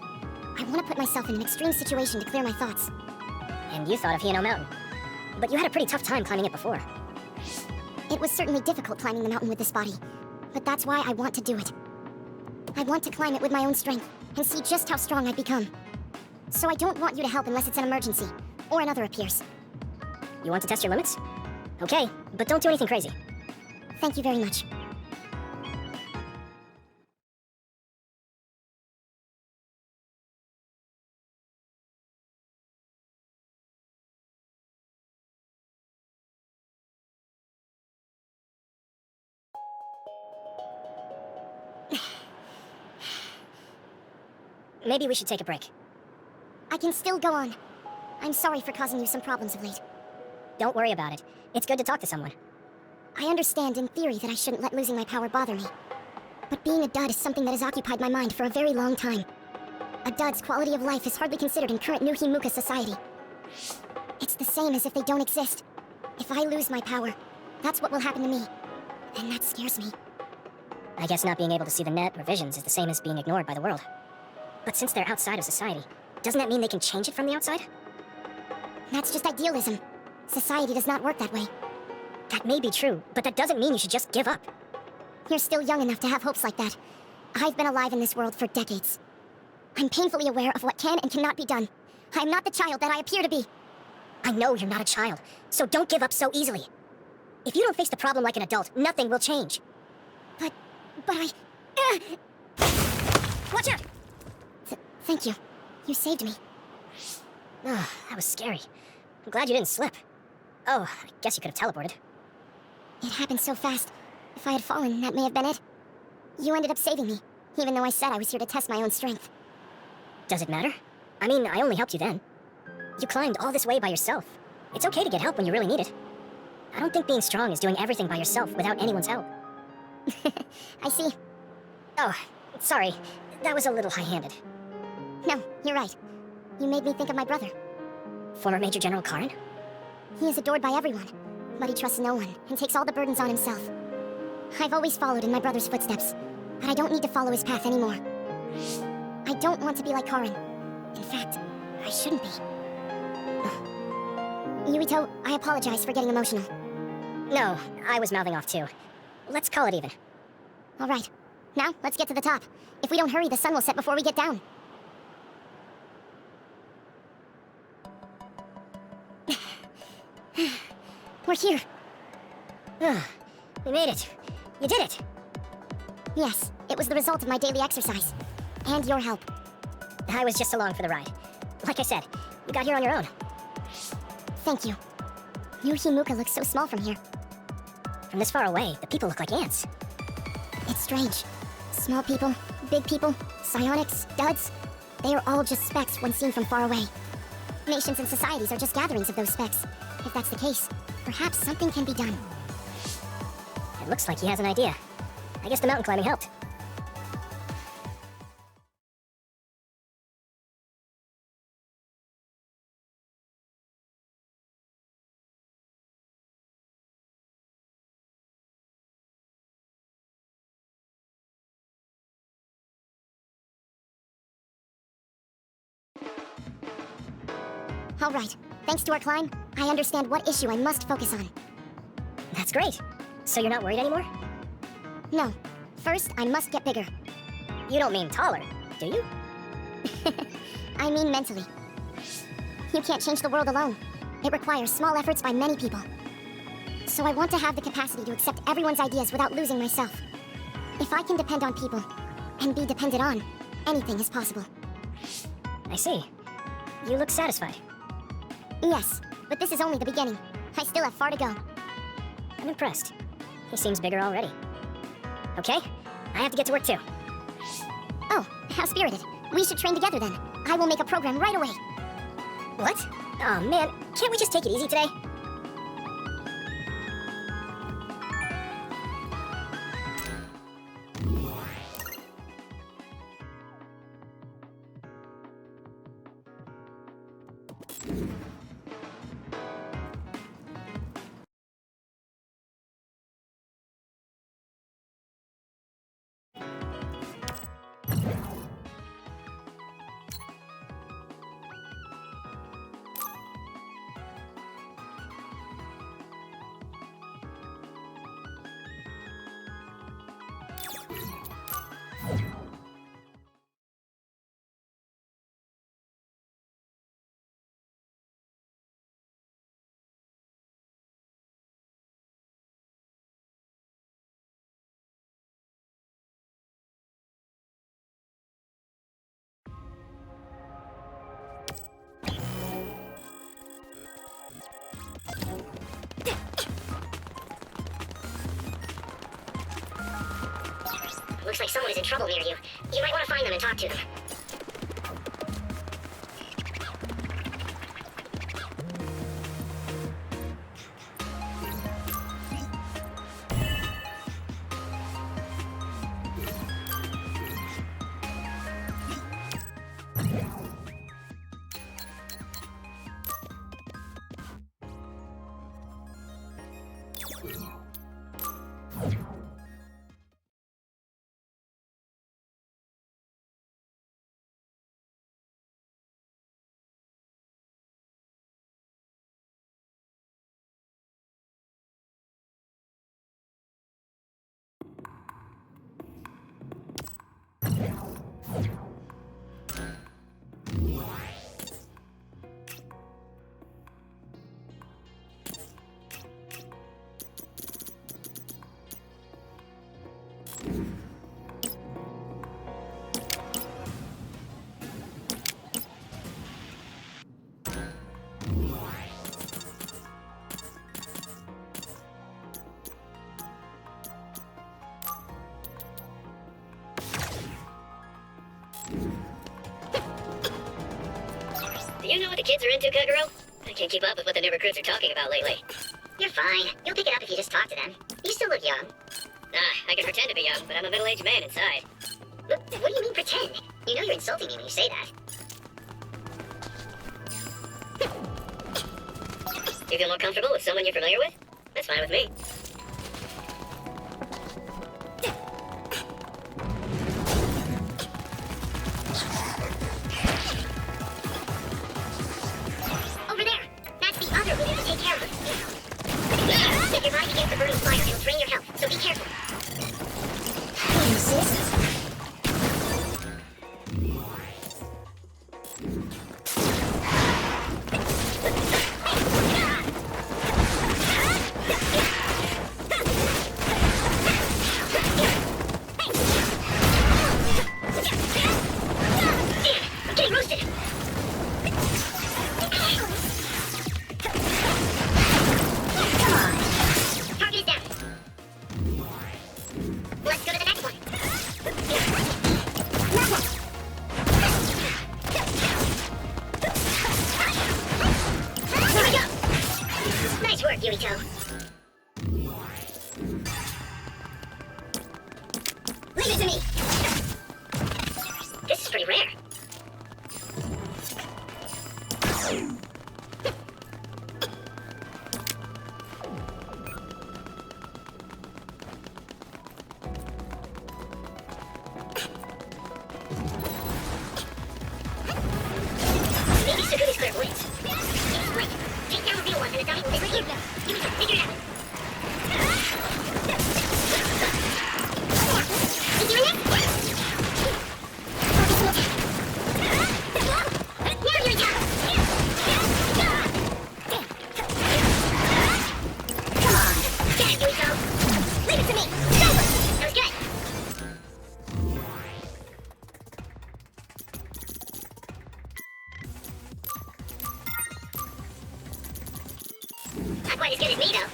I want to put myself in an extreme situation to clear my thoughts. And you thought of Hieno Mountain. But you had a pretty tough time climbing it before. It was certainly difficult climbing the mountain with this body, but that's why I want to do it. I want to climb it with my own strength, and see just how strong I've become. So I don't want you to help unless it's an emergency, or another appears. You want to test your limits? Okay, but don't do anything crazy. Thank you very much. Maybe we should take a break. I can still go on. I'm sorry for causing you some problems of late. Don't worry about it. It's good to talk to someone. I understand in theory that I shouldn't let losing my power bother me. But being a dud is something that has occupied my mind for a very long time. A dud's quality of life is hardly considered in current New Himuka society. It's the same as if they don't exist. If I lose my power, that's what will happen to me. And that scares me. I guess not being able to see the net or visions is the same as being ignored by the world. But since they're outside of society, doesn't that mean they can change it from the outside? That's just idealism. Society does not work that way. That may be true, but that doesn't mean you should just give up. You're still young enough to have hopes like that. I've been alive in this world for decades. I'm painfully aware of what can and cannot be done. I'm not the child that I appear to be. I know you're not a child, so don't give up so easily. If you don't face the problem like an adult, nothing will change. But I... Watch out! Thank you. You saved me. Oh, that was scary. I'm glad you didn't slip. Oh, I guess you could have teleported. It happened so fast. If I had fallen, that may have been it. You ended up saving me, even though I said I was here to test my own strength. Does it matter? I mean, I only helped you then. You climbed all this way by yourself. It's okay to get help when you really need it. I don't think being strong is doing everything by yourself without anyone's help. I see. Oh, sorry. That was a little high-handed. No, you're right. You made me think of my brother. Former Major General Karin? He is adored by everyone, but he trusts no one and takes all the burdens on himself. I've always followed in my brother's footsteps, but I don't need to follow his path anymore. I don't want to be like Karin. In fact, I shouldn't be. Yuito, I apologize for getting emotional. No, I was mouthing off too. Let's call it even. All right. Now, let's get to the top. If we don't hurry, the sun will set before we get down. We're here. We made it. You did it. Yes, it was the result of my daily exercise. And your help. I was just along for the ride. Like I said, you got here on your own. Thank you. New Himuka looks so small from here. From this far away, the people look like ants. It's strange. Small people, big people, psionics, duds. They are all just specks when seen from far away. Nations and societies are just gatherings of those specks. If that's the case, perhaps something can be done. It looks like he has an idea. I guess the mountain climbing helped. All right. Thanks to our climb, I understand what issue I must focus on. That's great. So you're not worried anymore? No. First, I must get bigger. You don't mean taller, do you? I mean mentally. You can't change the world alone. It requires small efforts by many people. So I want to have the capacity to accept everyone's ideas without losing myself. If I can depend on people, and be depended on, anything is possible. I see. You look satisfied. Yes, but this is only the beginning. I still have far to go. I'm impressed. He seems bigger already. Okay, I have to get to work too. Oh, how spirited. We should train together then. I will make a program right away. What? Oh man, can't we just take it easy today? Looks like someone is in trouble near you. You might want to find them and talk to them. Do you know what the kids are into, Kaguro? I can't keep up with what the new recruits are talking about lately. You're fine. You'll pick it up if you just talk to them. You still look young. I can pretend to be young, but I'm a middle-aged man inside. What do you mean pretend? You know you're insulting me when you say that. You feel more comfortable with someone you're familiar with? That's fine with me. Over there! That's the other we need to take care of. If your body begins to burn with fire, it'll drain your health, so be careful. I'm getting roasted! Target is down. Let's go to the next one. Here we go. Nice work, Yuito. Leave it to me. This is pretty rare. Maybe Sukumi's clairvoyance. Not quite as good as me, though.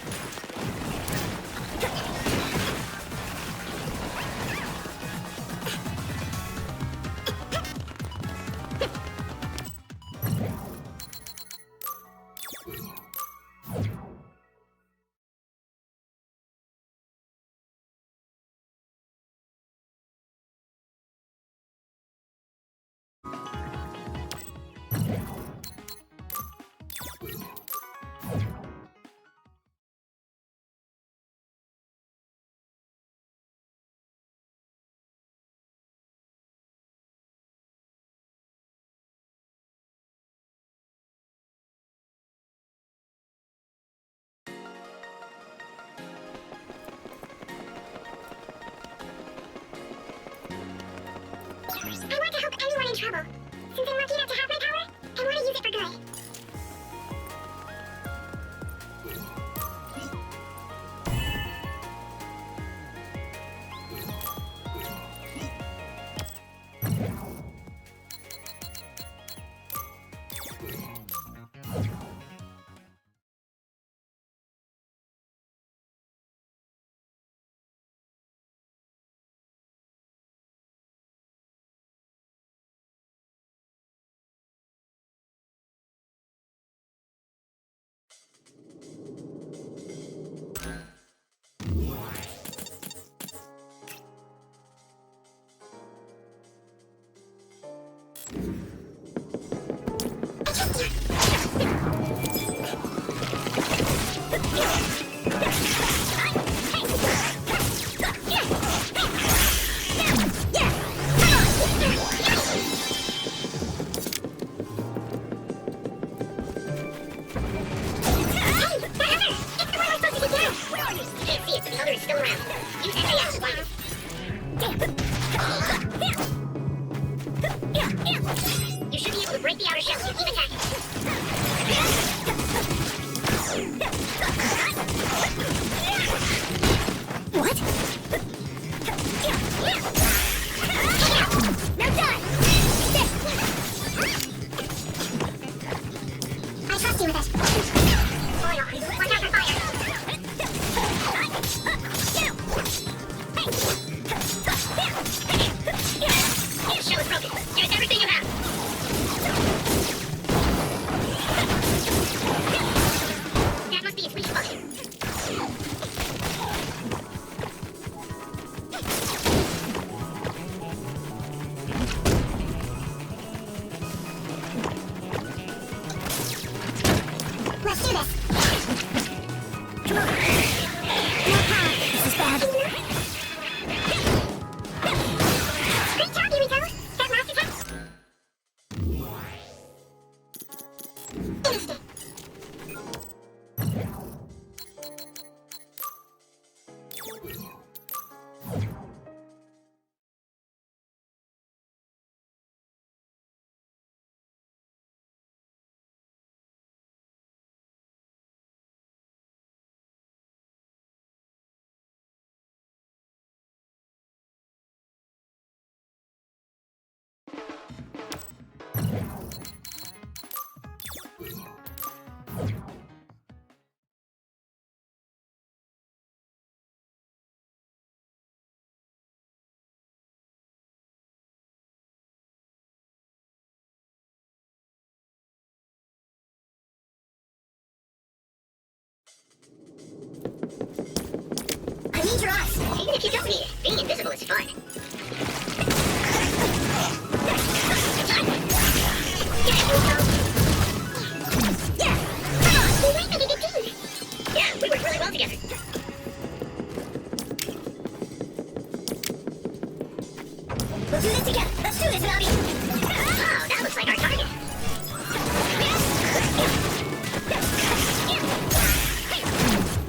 I want to help anyone in trouble. Since I'm lucky enough to have my power, I want to use it for good. You should be able to break the outer shell, so keep attacking. What? Now done! I trust you with it. Watch out for fire! Your shell is broken. Here's everything you have. That must be its weak spot. Let's do this. Come on! More power! This is bad. Great job, Yuito. That last attack. Finished it. I need your eyes! Even if you don't need it, being invisible is fun. Yeah! We might make a good team. Yeah, we work really well together. We'll do this together! Let's do this, Navi! Oh, that looks like our target.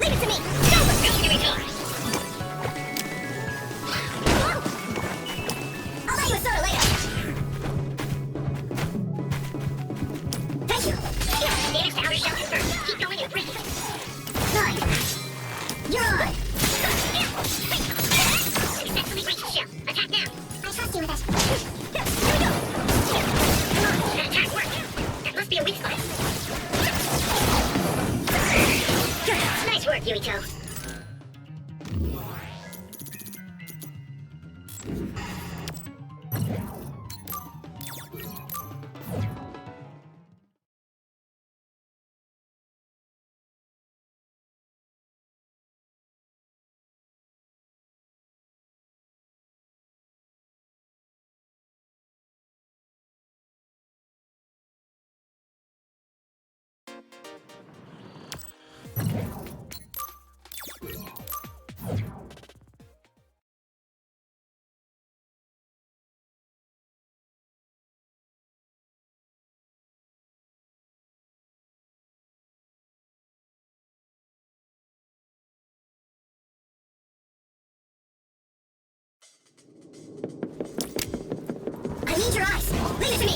Leave it to me! Go! Ready to recharge. I'll buy you a soda later! Thank you! Damage to outer shell confirmed. Keep going and break it. Fine! You're on! Successfully breached the shell. Attack now. I trust you with it. Here we go! That attack worked. That must be a weak spot. Yuito. I need your eyes. Leave it to me.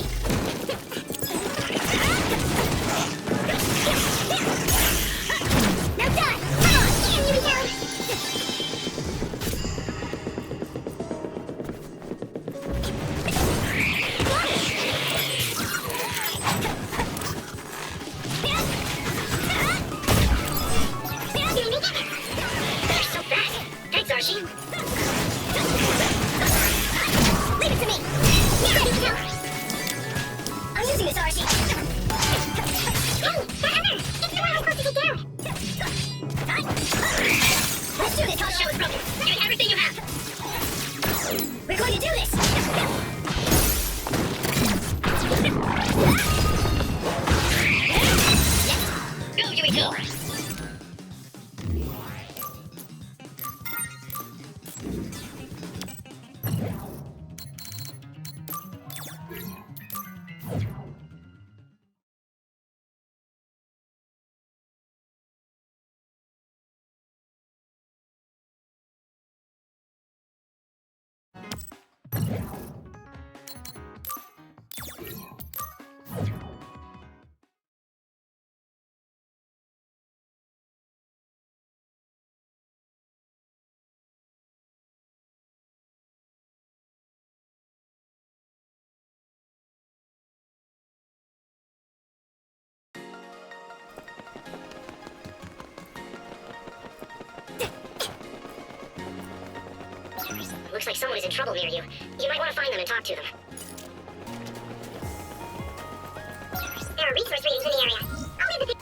Now done. Come on, can you be down? They're so fast. Thanks, Archie. Leave it to me. I'm using this RC. Hey, that other! It's the one I'm supposed to take down! Let's do this, The Hot show is broken. Give it everything you have. We're going to do this. Go, Yuito. Looks like someone is in trouble near you. You might want to find them and talk to them. There are resource readings in the area. I'll leave the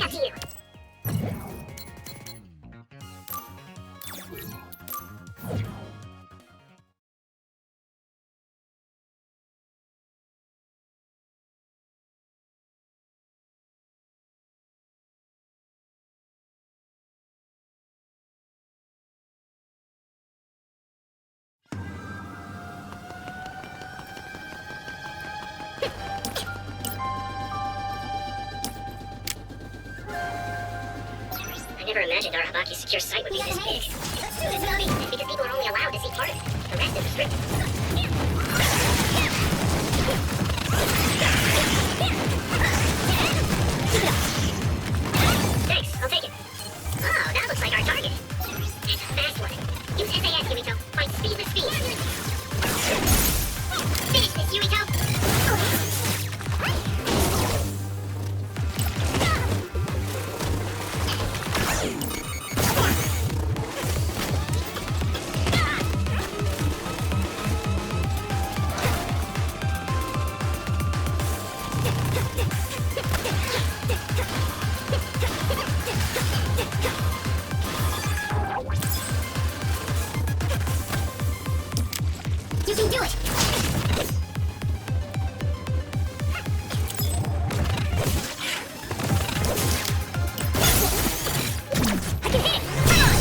up to you. I never imagined our Habaki's secure site would be this big. Let's do this, Bobby. It's because people are only allowed to see part of it. The rest is restricted. Thanks, I'll take it. Oh, that looks like our target. It's a fast one. Use SAS, Yuito. Find speed with speed. Finish this, Yuito! You can do it. I can hit it. Come on.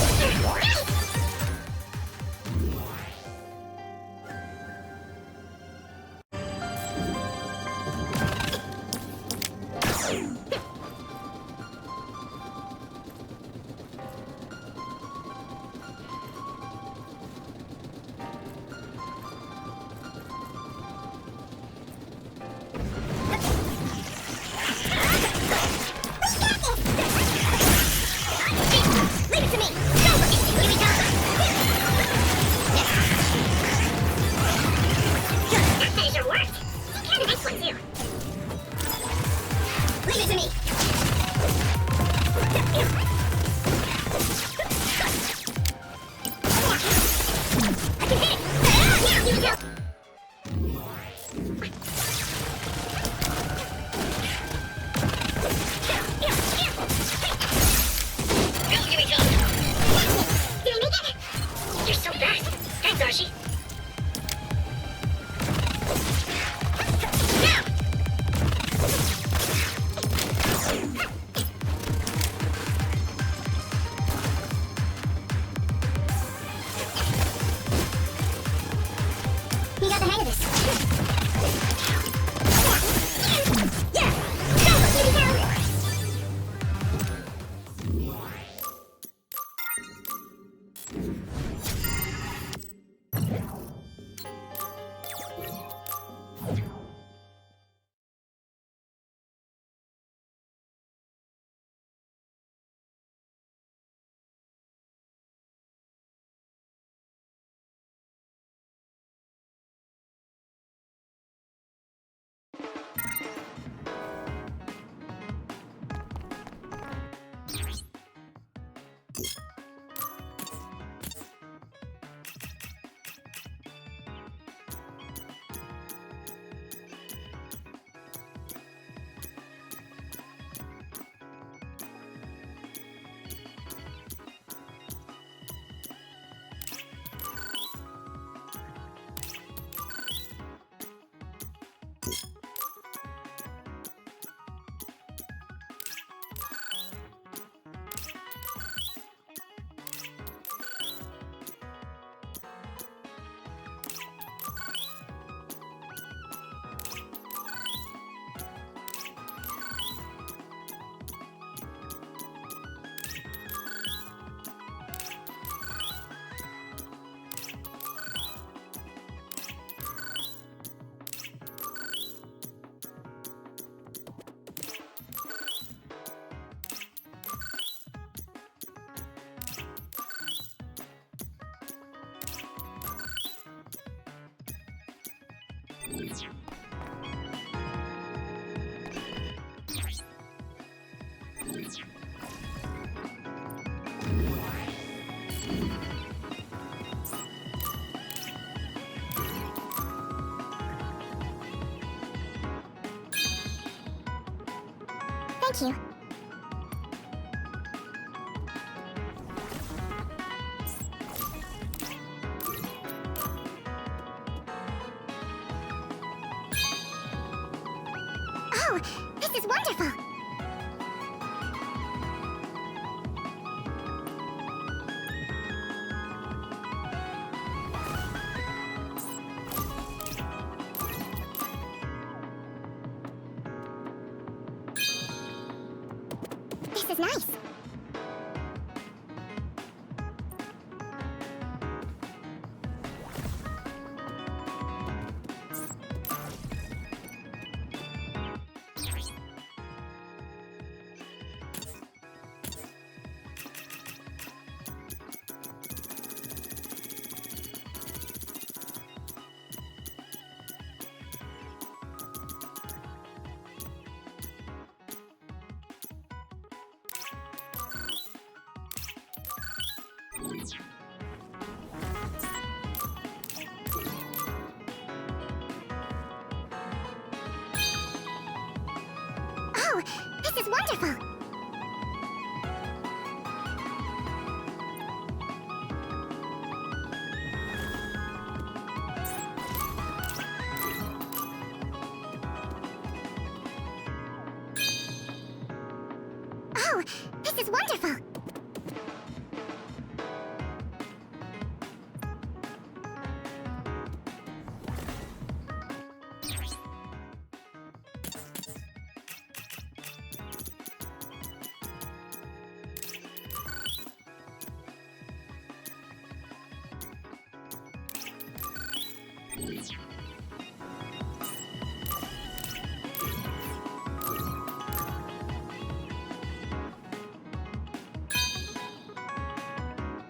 You're so fast. Thanks, Archie. Now! You got the hang of this. Yeah! Go, baby girl! Thank you. Oh, this is wonderful! This is nice. Oh, this is wonderful! Oh, this is wonderful!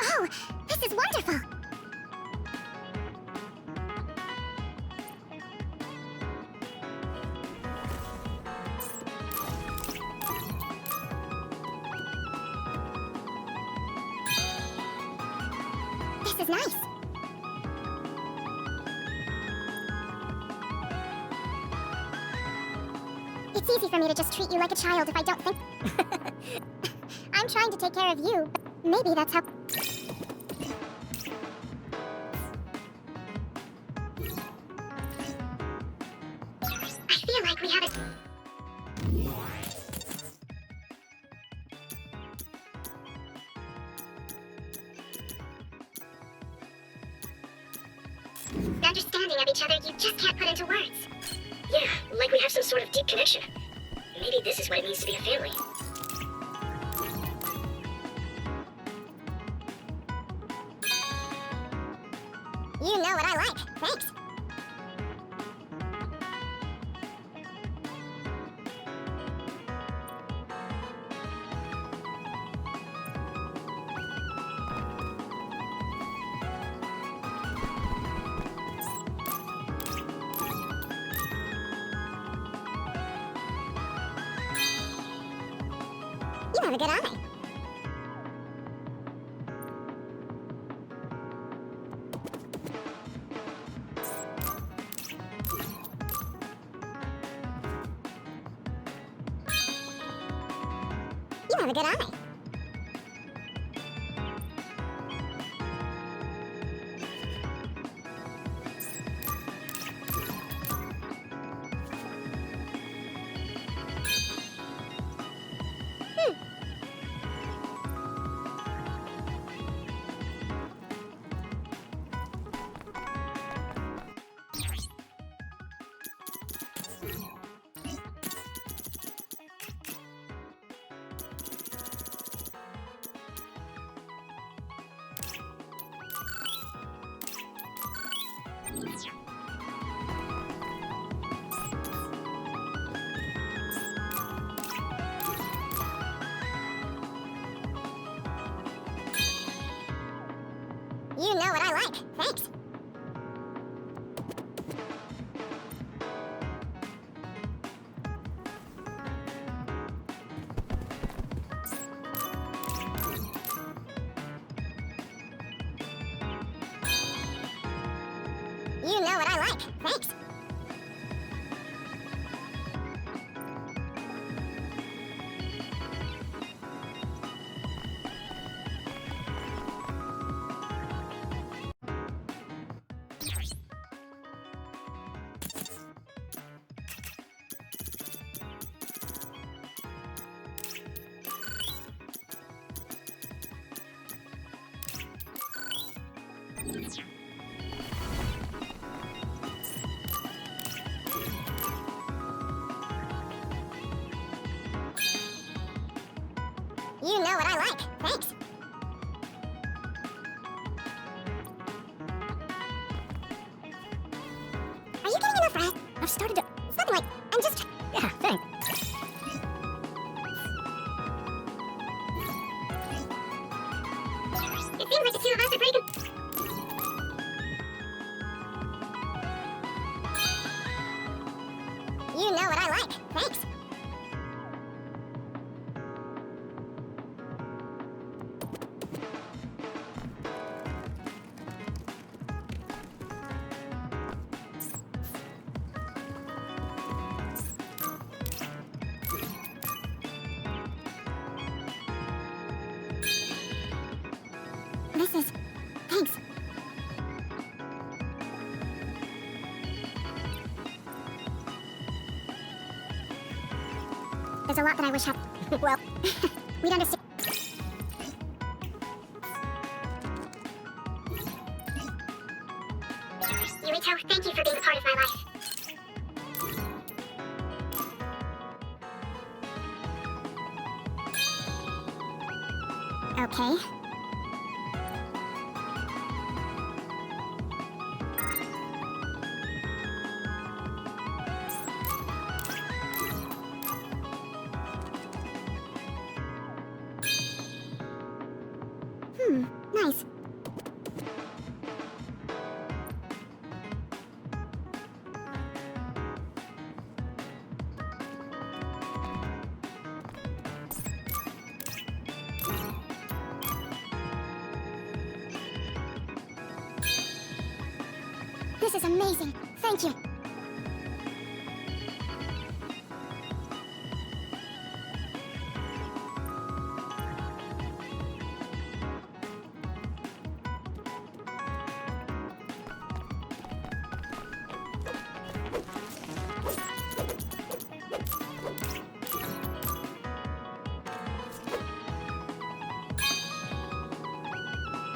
Oh, this is wonderful! This is nice. It's easy for me to just treat you like a child if I don't think... I'm trying to take care of you. Maybe that's how... feel like we haven't... The understanding of each other you just can't put into words. Yeah, like we have some sort of deep connection. Maybe this is what it means to be a family. You know what I like. Thanks. You have a good eye. You have a good eye. You know what I like. Thanks. You know what I like. Thanks. You know what I like. Thanks. Are you getting enough rest? I've started to... Something like, I'm just... Yeah, thanks. It seems like the two of us are pretty good... You know what I like. Thanks. This is... Thanks. There's a lot that I wish had... Well, we'd understand... Yuito, thank you for being a part of my life. Okay. Nice. This is amazing. Thank you.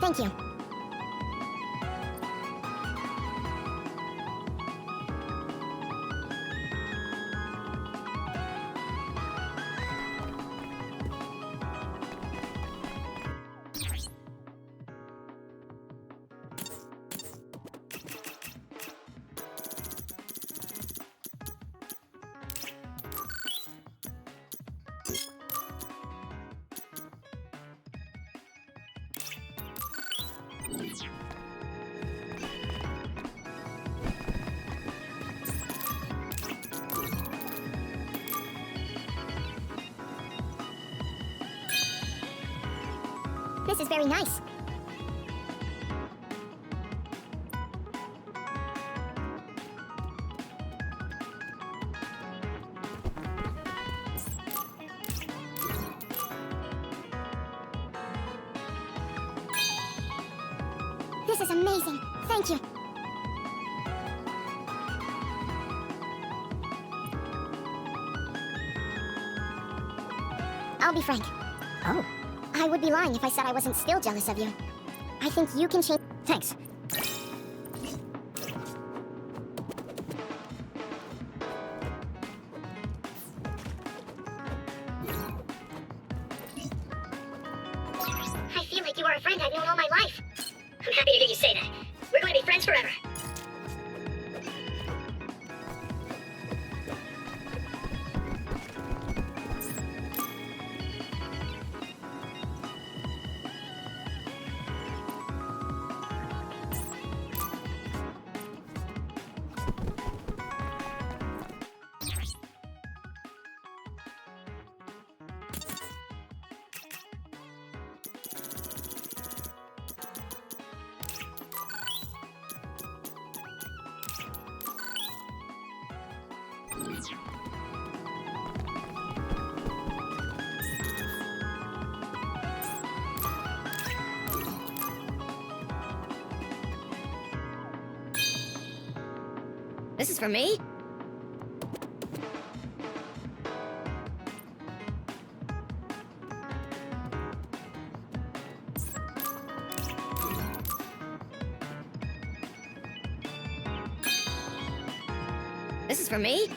Thank you. This is very nice. This is amazing. Thank you. I'll be frank. Oh, I would be lying if I said I wasn't still jealous of you. I think you can change. thanks. I feel like you are a friend I've known all my life. I'm happy to hear you say that. We're going to be friends forever. This is for me? This is for me?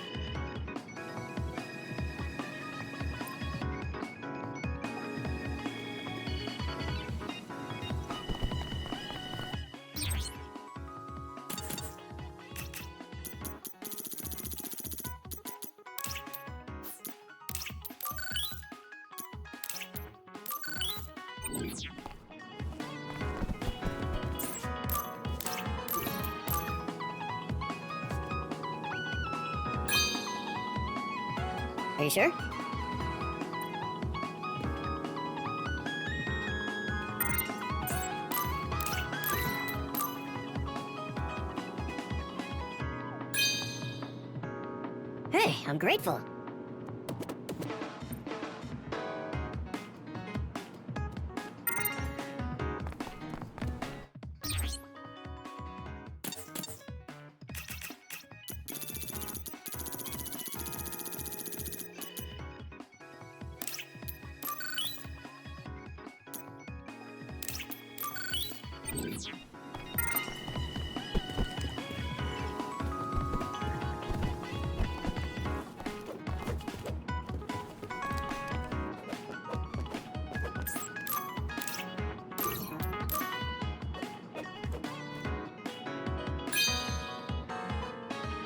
Are you sure? Hey, I'm grateful.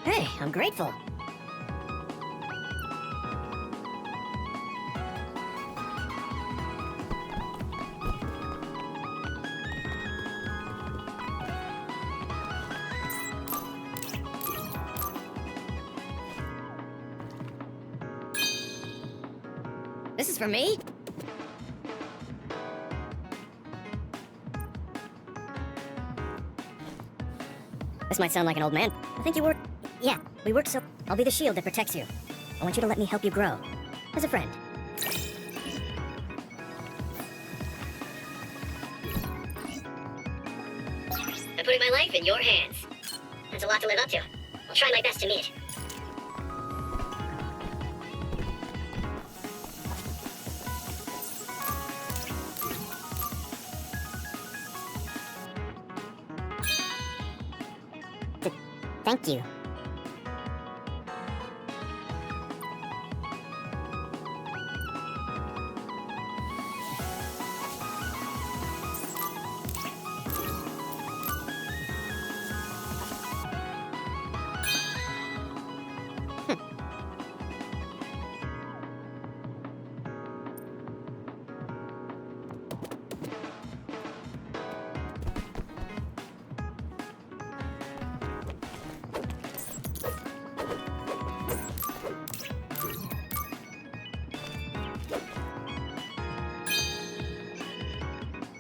Hey, I'm grateful. This is for me? This might sound like an old man. I think you work... Yeah, we work so... I'll be the shield that protects you. I want you to let me help you grow. As a friend. I'm putting my life in your hands. That's a lot to live up to. I'll try my best to meet it. Thank you.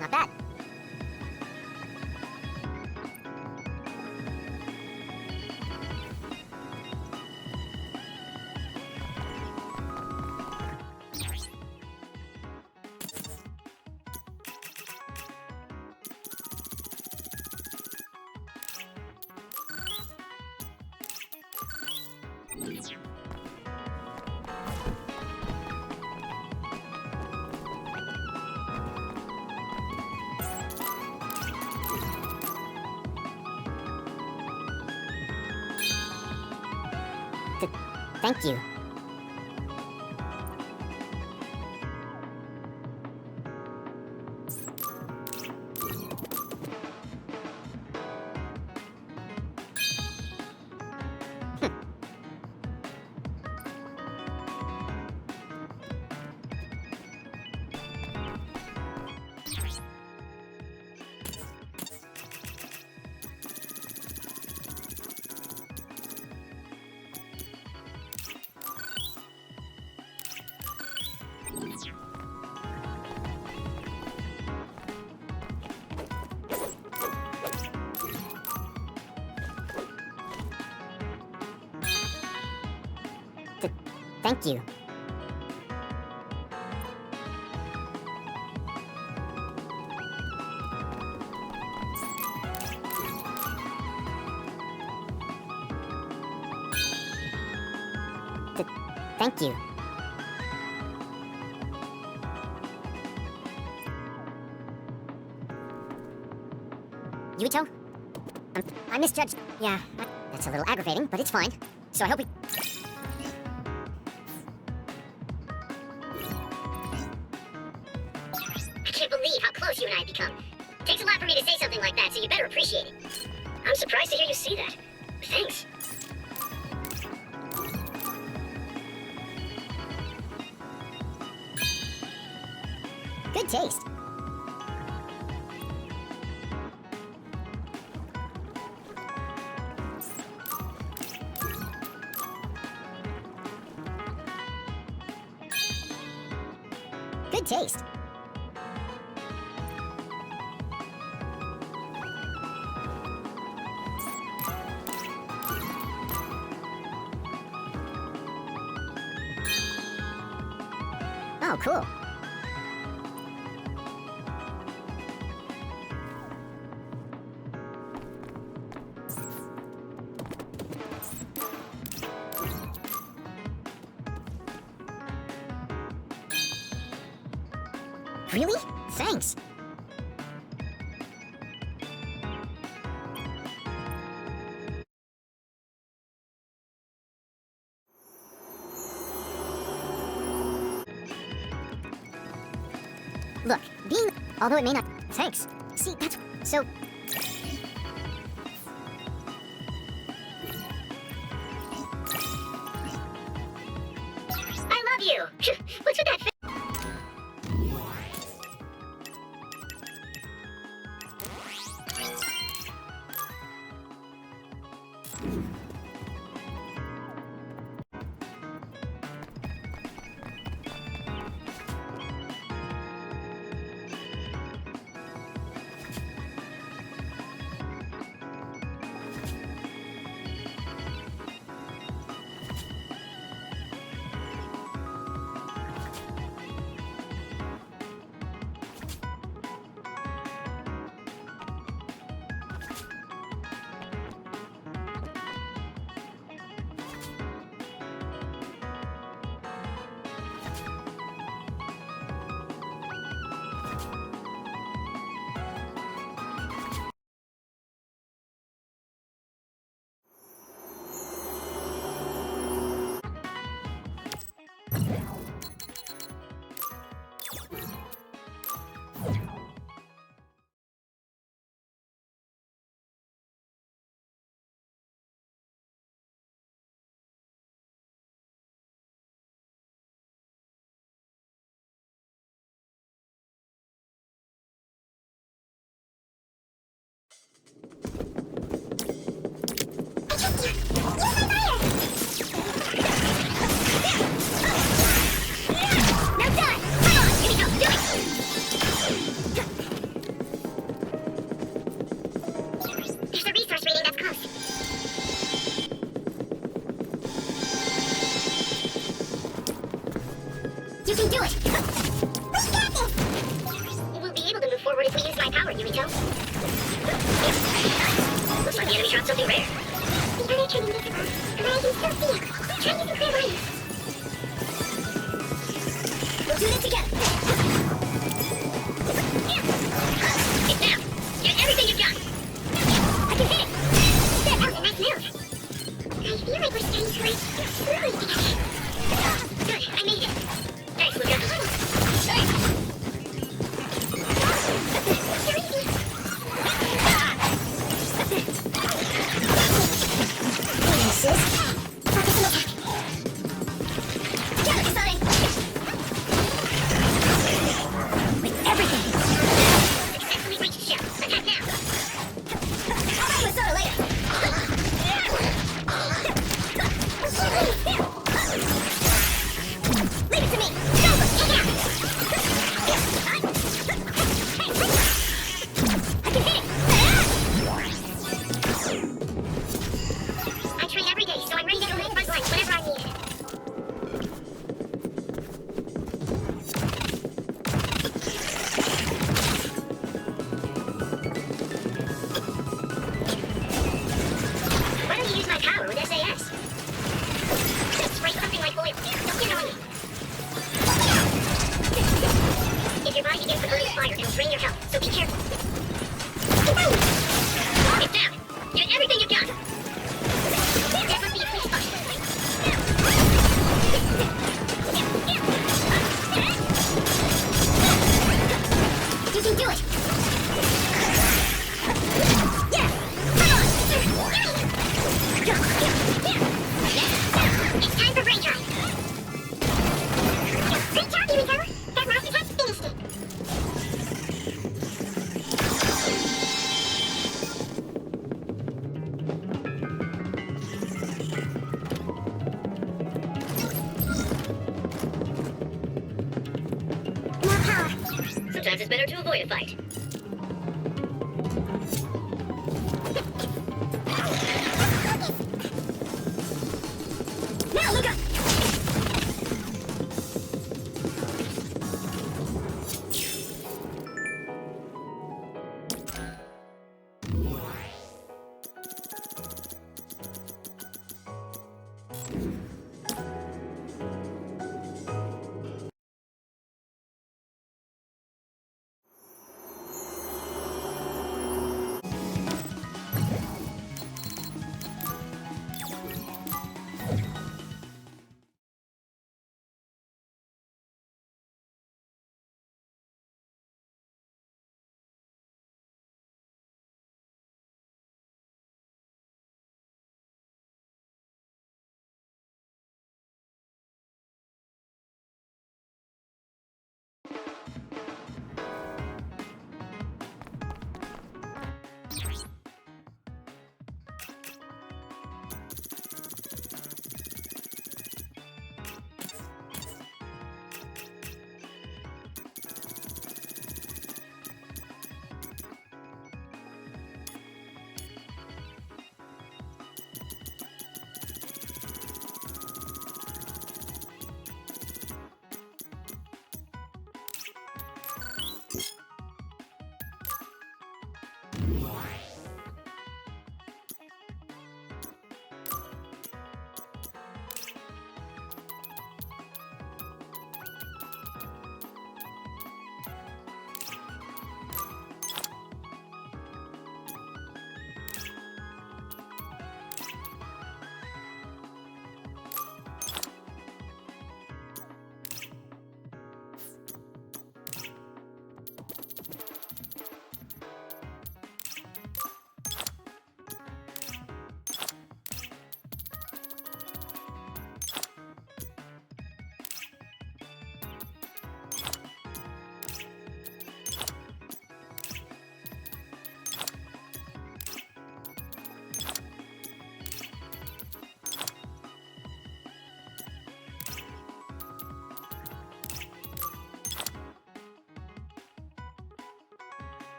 Not bad. Thank you. Thank you. Thank you. Yuito? I misjudged. Yeah, that's a little aggravating, but it's fine. So I hope we... I can't believe how close you and I have become. Takes a lot for me to say something like that, so you better appreciate it. I'm surprised to hear you say that. Thanks. Good taste. Good taste. Oh, cool. Really? Thanks. Look, although it may not... Thanks. See, that's... So... I love you! What's with that face? can do it! We got this! We'll be able to move forward if we use my power, Yuito. Looks like the enemy shot something rare. The other turn invisible, but I can still see it. Try using clear lines. We'll do this together! It's down. Get everything you've got. I can hit it! That was a nice move. I feel like we're staying slight slowly together. Good, I made it. Thanks, Luca. Sis? Focus and attack. Together, Kasane! With everything! Successfully reached shell. Attack now. I'll buy you a soda later! Leave it to me! Go! Take out! I can hit it! I train every day, so I'm ready to go hit front lines whenever I need it. Why don't you use my power with SAS? Spray something like oil. Don't get on me. If your body begins to burn fire, it'll drain your health, so be careful. It's down. Get everything you've got. That must be a free spot. You can do it! Yeah! Come on! It's time for brain drive. Great job, Yuito. That last attack finished it. More power. Sometimes it's better to avoid a fight. Now, Luca!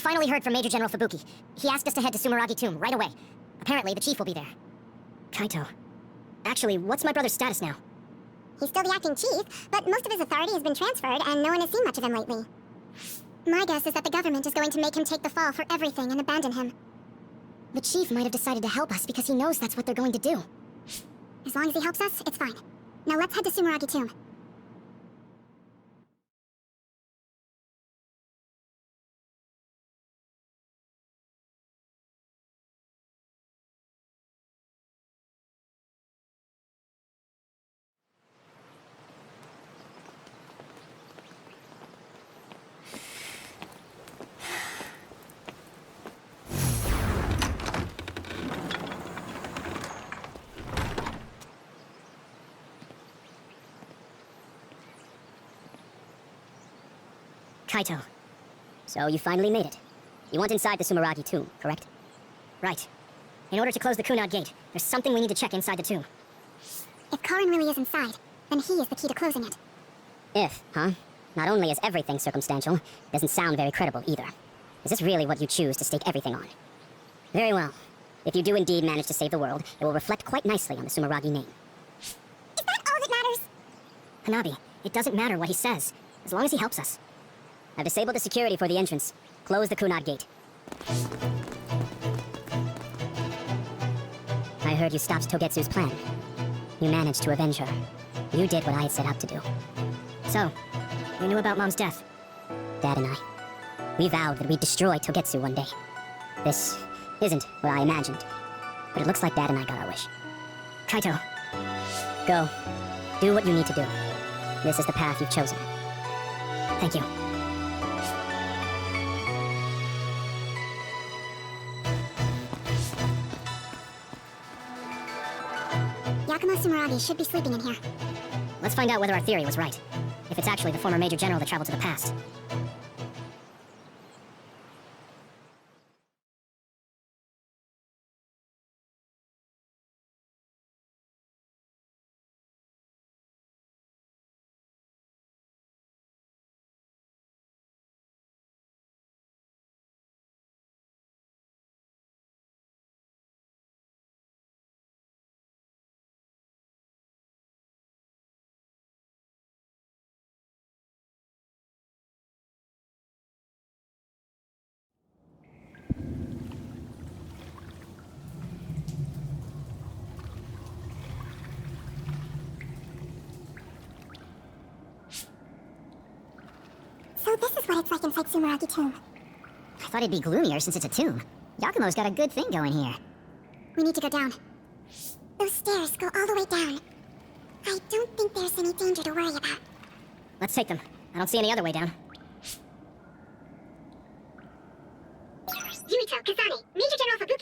finally heard from Major General Fubuki. He asked us to head to Sumeragi Tomb right away. Apparently, the chief will be there. Kaito. Actually, what's my brother's status now? He's still the acting chief, but most of his authority has been transferred, and no one has seen much of him lately. My guess is that the government is going to make him take the fall for everything and abandon him. The chief might have decided to help us because he knows that's what they're going to do. As long as he helps us, it's fine. Now let's head to Sumeragi Tomb. Kaito. So you finally made it. You went inside the Sumeragi tomb, correct? Right. In order to close the Kunad gate, there's something we need to check inside the tomb. If Karin really is inside, then he is the key to closing it. If, huh? Not only is everything circumstantial, it doesn't sound very credible either. Is this really what you choose to stake everything on? Very well. If you do indeed manage to save the world, it will reflect quite nicely on the Sumeragi name. Is that all that matters? Hanabi, it doesn't matter what he says, as long as he helps us. I've disabled the security for the entrance. Close the Kunad gate. I heard you stopped Togetsu's plan. You managed to avenge her. You did what I had set out to do. So, you knew about Mom's death? Dad and I. We vowed that we'd destroy Togetsu one day. This isn't what I imagined, but it looks like Dad and I got our wish. Kaito. Go. Do what you need to do. This is the path you've chosen. Thank you. Yakumo Sumeragi should be sleeping in here. Let's find out whether our theory was right. If it's actually the former Major General that traveled to the past. So this is what it's like inside Sumeragi Tomb. I thought it'd be gloomier since it's a tomb. Yakumo's got a good thing going here. We need to go down. Those stairs go all the way down. I don't think there's any danger to worry about. Let's take them. I don't see any other way down. Yuito, Kazane, Major General Fubuki